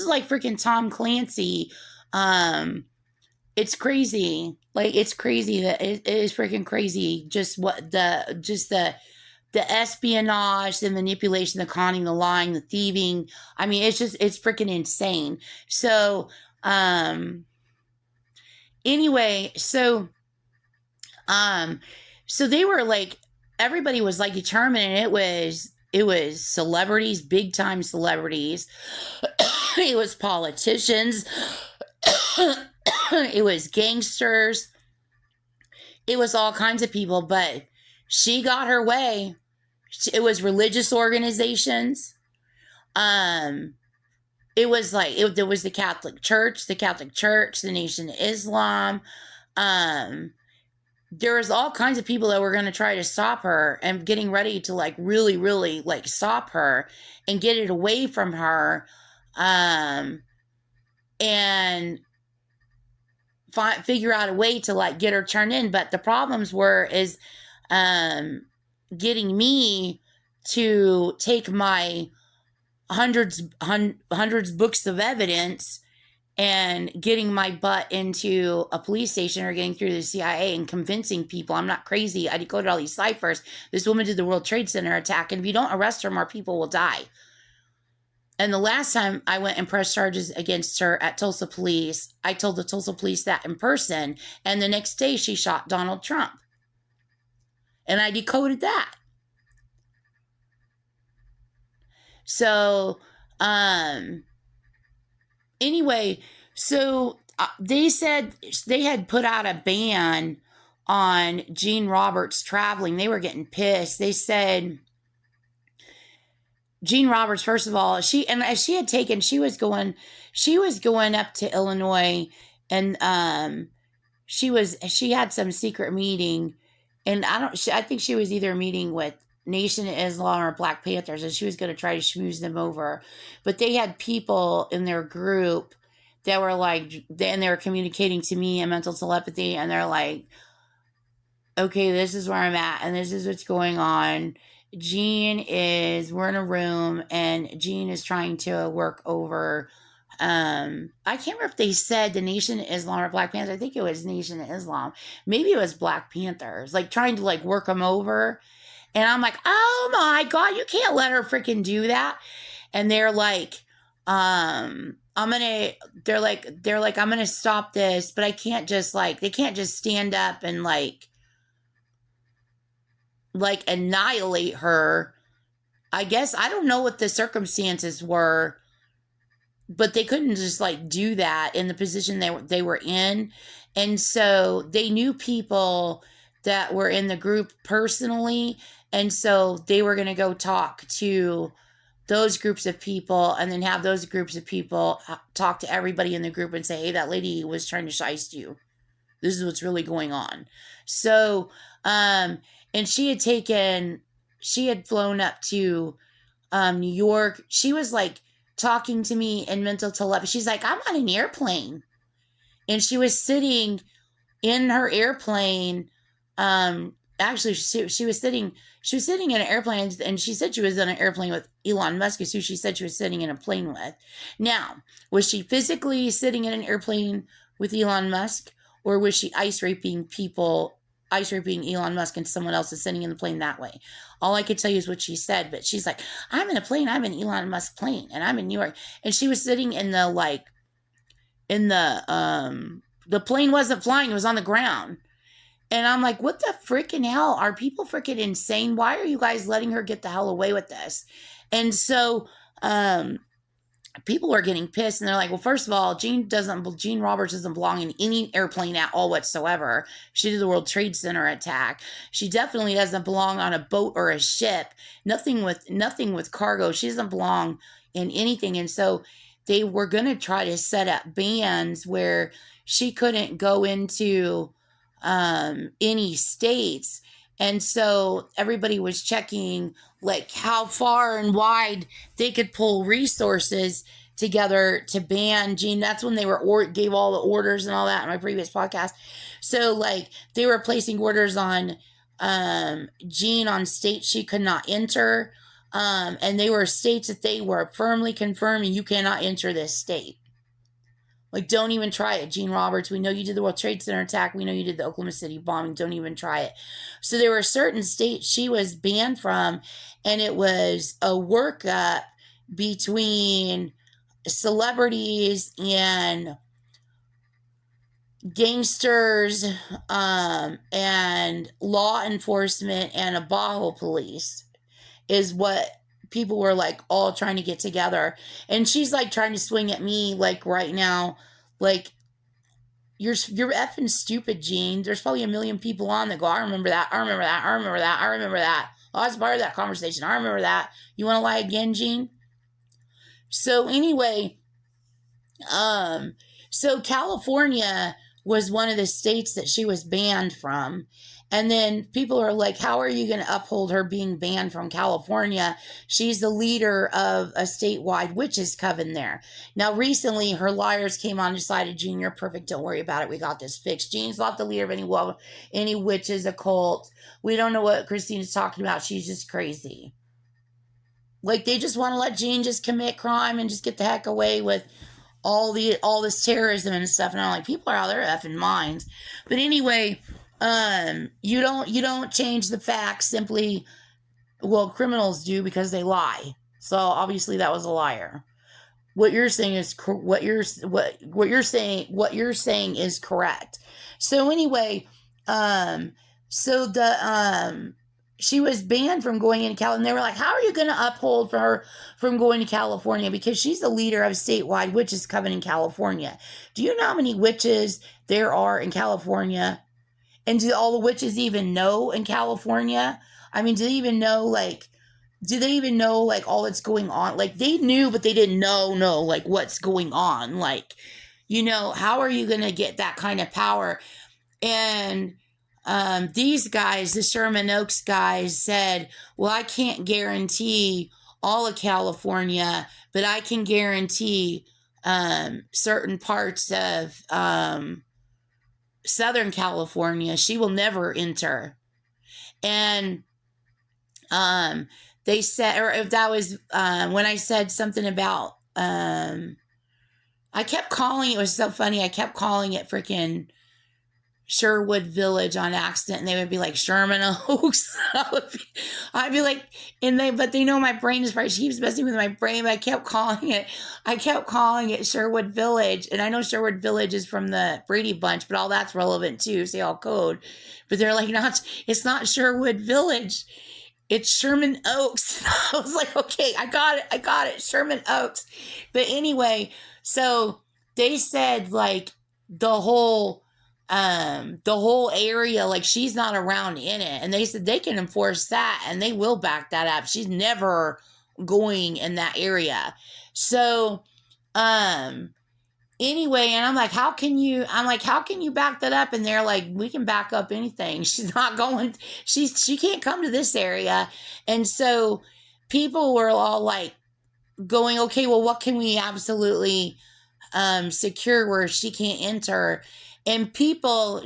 like freaking Tom Clancy. It's crazy. Like, it's crazy. That it is freaking crazy. Just the espionage, the manipulation, the conning, the lying, the thieving. I mean, it's freaking insane. So, anyway, so they were like, everybody was like determined, and it was It was celebrities, big time celebrities. It was politicians. It was gangsters. It was all kinds of people, but she got her way. It was religious organizations. It was like there was the Catholic Church, the Nation of Islam. There was all kinds of people that were going to try to stop her and getting ready to like really, really like stop her and get it away from her. And figure out a way to like get her turned in. But the problems is getting me to take my hundreds books of evidence and getting my butt into a police station or getting through the CIA and convincing people I'm not crazy. I decoded all these ciphers. This woman did the World Trade Center attack, and if you don't arrest her, more people will die. And the last time I went and pressed charges against her at Tulsa Police, I told the Tulsa Police that in person, and the next day she shot Donald Trump. And I decoded that. So, anyway, so they said they had put out a ban on Gene Roberts traveling. They were getting pissed. They said Gene Roberts, first of all, she was going up to Illinois, and she had some secret meeting, and I think she was either meeting with Nation of Islam or Black Panthers, and she was going to try to schmooze them over. But they had people in their group that were like, and they were communicating to me in mental telepathy, and they're like, okay, this is where I'm at, and this is what's going on. We're in a room, and Gene is trying to work over, I can't remember if they said the Nation of Islam or Black Panthers. I think it was Nation of Islam. Maybe it was Black Panthers, like trying to like work them over. And I'm like, oh my God, you can't let her freaking do that. And they're like, I'm gonna stop this, but I can't just they can't just stand up and like annihilate her. I guess I don't know what the circumstances were, but they couldn't just like do that in the position they were in. And so they knew people that were in the group personally, and so they were going to go talk to those groups of people and then have those groups of people talk to everybody in the group and say, hey, that lady was trying to shiest you. This is what's really going on. So, and she had flown up to New York. She was like talking to me in mental telepathy. She's like, I'm on an airplane. And she was sitting in her airplane. Actually, she was sitting in an airplane, and she said she was on an airplane with Elon Musk, who she said she was sitting in a plane with. Now, was she physically sitting in an airplane with Elon Musk, or was she ice raping Elon Musk, and someone else is sitting in the plane that way? All I could tell you is what she said, but she's like, I'm in a plane, I'm in Elon Musk plane, and I'm in New York. And she was sitting in the plane wasn't flying, it was on the ground. And I'm like, what the freaking hell? Are people freaking insane? Why are you guys letting her get the hell away with this? And so, people are getting pissed, and they're like, well, first of all, Gene Roberts doesn't belong in any airplane at all whatsoever. She did the World Trade Center attack. She definitely doesn't belong on a boat or a ship. Nothing with cargo. She doesn't belong in anything. And so they were going to try to set up bans where she couldn't go into any states. And so everybody was checking like how far and wide they could pull resources together to ban Gene. That's when they gave all the orders and all that in my previous podcast. So like they were placing orders on Gene on states she could not enter. And they were states that they were firmly confirming you cannot enter this state. Like, don't even try it, Gene Roberts. We know you did the World Trade Center attack. We know you did the Oklahoma City bombing. Don't even try it. So there were certain states she was banned from, and it was a workup between celebrities and gangsters and law enforcement and a Bajo police is what people were like all trying to get together, and she's like trying to swing at me like right now, like you're effing stupid, Gene. There's probably a million people on that go, I remember that, I remember that, I remember that, I remember that. Oh, I was part of that conversation. I remember that. You want to lie again, Gene? So anyway, so California was one of the states that she was banned from. And then people are like, how are you going to uphold her being banned from California? She's the leader of a statewide witches coven there. Now, recently, her liars came on and decided, Gene, you're perfect. Don't worry about it. We got this fixed. Gene's not the leader of any witches, occult. We don't know what Christina's talking about. She's just crazy. Like, they just want to let Gene just commit crime and just get the heck away with all this terrorism and stuff. And I'm like, people are out there effing minds. But anyway, you don't change the facts simply. Well, criminals do because they lie. So obviously that was a liar. What you're saying is what you're saying is correct. So anyway, she was banned from going into California. And they were like, how are you going to uphold for her from going to California? Because she's the leader of statewide witches coven in California. Do you know how many witches there are in California? And do all the witches even know in California? I mean, do they even know, like, all that's going on? Like, they knew, but they didn't know, like, what's going on. Like, how are you going to get that kind of power? And these guys, the Sherman Oaks guys, said, well, I can't guarantee all of California, but I can guarantee certain parts of Southern California she will never enter. And they said, or if that was when I said something about I kept calling it was so funny, I kept calling it freaking Sherwood Village on accident, and they would be like Sherman Oaks. I'd be like, but they know my brain is right. She keeps messing with my brain, but I kept calling it Sherwood Village. And I know Sherwood Village is from the Brady Bunch, but all that's relevant too. Say all code. But they're like, it's not Sherwood Village. It's Sherman Oaks. I was like, okay, I got it. Sherman Oaks. But anyway, so they said like the whole area, like she's not around in it. And they said they can enforce that and they will back that up. She's never going in that area. So, anyway, and I'm like, how can you back that up? And they're like, we can back up anything. She's not going, she can't come to this area. And so people were all like going, okay, well, what can we absolutely, secure where she can't enter? And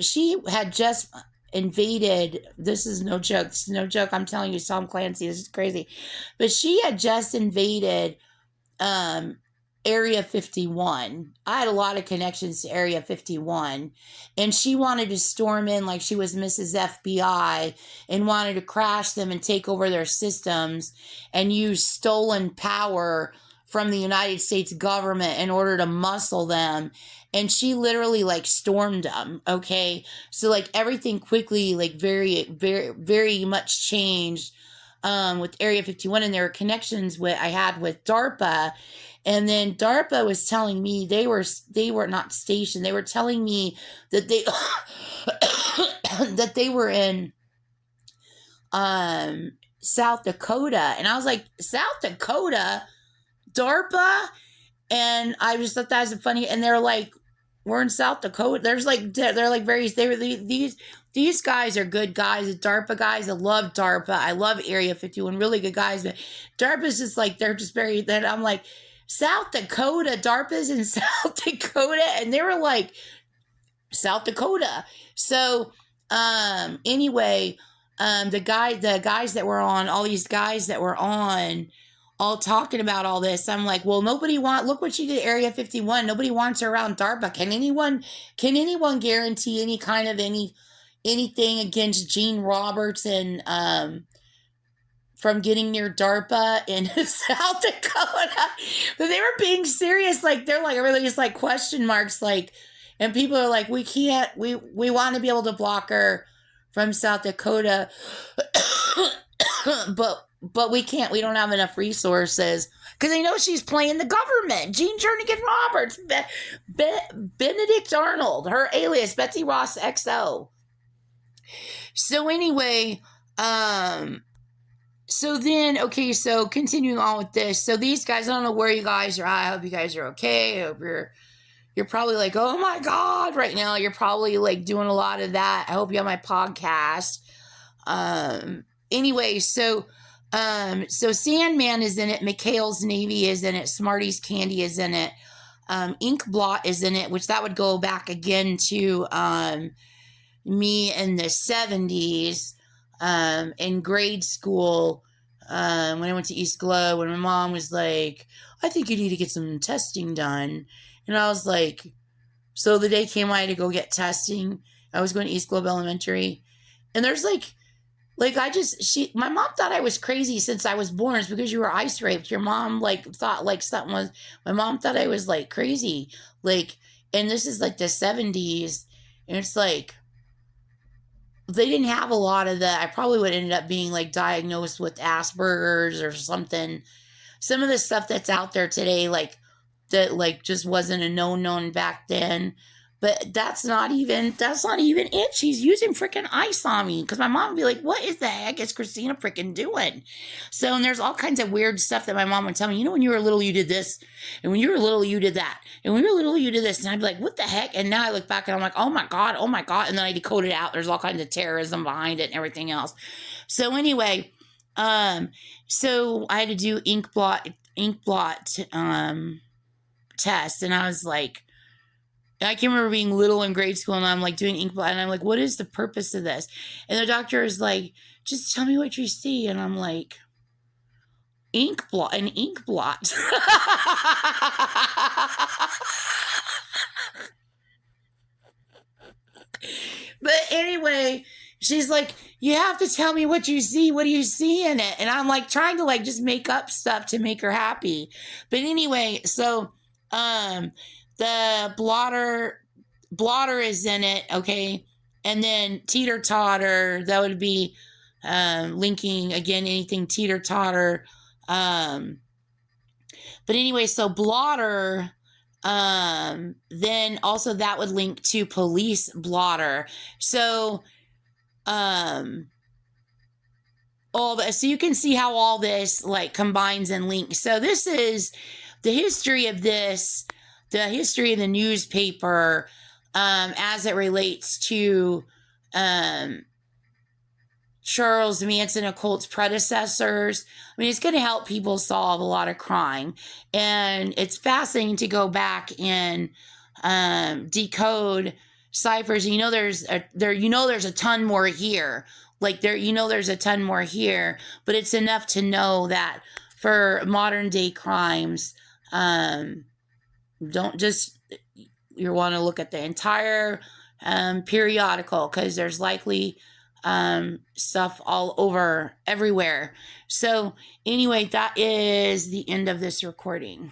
she had just invaded, this is no joke, I'm telling you, Tom Clancy, this is crazy. But she had just invaded Area 51. I had a lot of connections to Area 51. And she wanted to storm in like she was Mrs. FBI and wanted to crash them and take over their systems and use stolen power from the United States government in order to muscle them. And she literally like stormed them. Okay. So like everything quickly, like very, very, very much changed with Area 51. And there were connections I had with DARPA. And then DARPA was telling me they were not stationed. They were telling me that that they were in South Dakota. And I was like, South Dakota? DARPA? And I just thought that was funny. And they're like, we're in South Dakota. They're like various. These guys are good guys. The DARPA guys. I love DARPA. I love Area 51. Really good guys. But DARPA's just like, they're just very. Then I'm like, South Dakota. DARPA's in South Dakota, and they were like, South Dakota. So anyway, the guys that were on, all these guys that were on, all talking about all this. I'm like, well, look what she did, Area 51. Nobody wants her around DARPA. Can anyone guarantee any kind of anything against Gene Roberts and from getting near DARPA in South Dakota? But they were being serious. Like, they're like really just like question marks, like, and people are like, we want to be able to block her from South Dakota, but but we don't have enough resources because I know she's playing the government. Jean Jernigan Roberts, Benedict Arnold, her alias, Betsy Ross XO. So anyway, so then, okay, so continuing on with this. So these guys, I don't know where you guys are at. I hope you guys are okay. I hope you're probably like, oh my God, right now. You're probably like doing a lot of that. I hope you have my podcast. Anyway, so Sandman is in it. McHale's Navy is in it. Smarties Candy is in it. Ink Blot is in it, which that would go back again to me in the 70s in grade school when I went to East Globe, when my mom was like, I think you need to get some testing done. And I was like, so the day came I had to go get testing. I was going to East Globe Elementary. And there's my mom thought I was crazy since I was born. It's because you were ice raped. Your mom thought something was, my mom thought I was crazy. And this is the 70s. And it's they didn't have a lot of that. I probably would end up being diagnosed with Asperger's or something. Some of the stuff that's out there today, that just wasn't a known back then. But that's not even it. She's using freaking ice on me because my mom would be like, what is the heck is Christina freaking doing? So, and there's all kinds of weird stuff that my mom would tell me, when you were little, you did this. And when you were little, you did that. And when you were little, you did this. And I'd be like, what the heck? And now I look back and I'm like, oh my God. And then I decode it out. There's all kinds of terrorism behind it and everything else. So anyway, so I had to do ink blot test. And I was like, I can remember being little in grade school and I'm doing ink blot and I'm like, what is the purpose of this? And the doctor is like, just tell me what you see. And I'm like, ink blot. But anyway, she's like, you have to tell me what you see. What do you see in it? And I'm trying to just make up stuff to make her happy. But anyway, so the blotter is in it, okay? And then teeter-totter, that would be linking, again, anything teeter-totter. But anyway, so blotter, then also that would link to police blotter. So, so you can see how all this combines and links. So this is the history of this, the history of the newspaper as it relates to Charles Manson occult's predecessors. I mean, it's going to help people solve a lot of crime. And it's fascinating to go back and decode ciphers. There's a ton more here. There's a ton more here, but it's enough to know that for modern day crimes, don't just, you want to look at the entire periodical because there's likely stuff all over everywhere. So anyway, that is the end of this recording.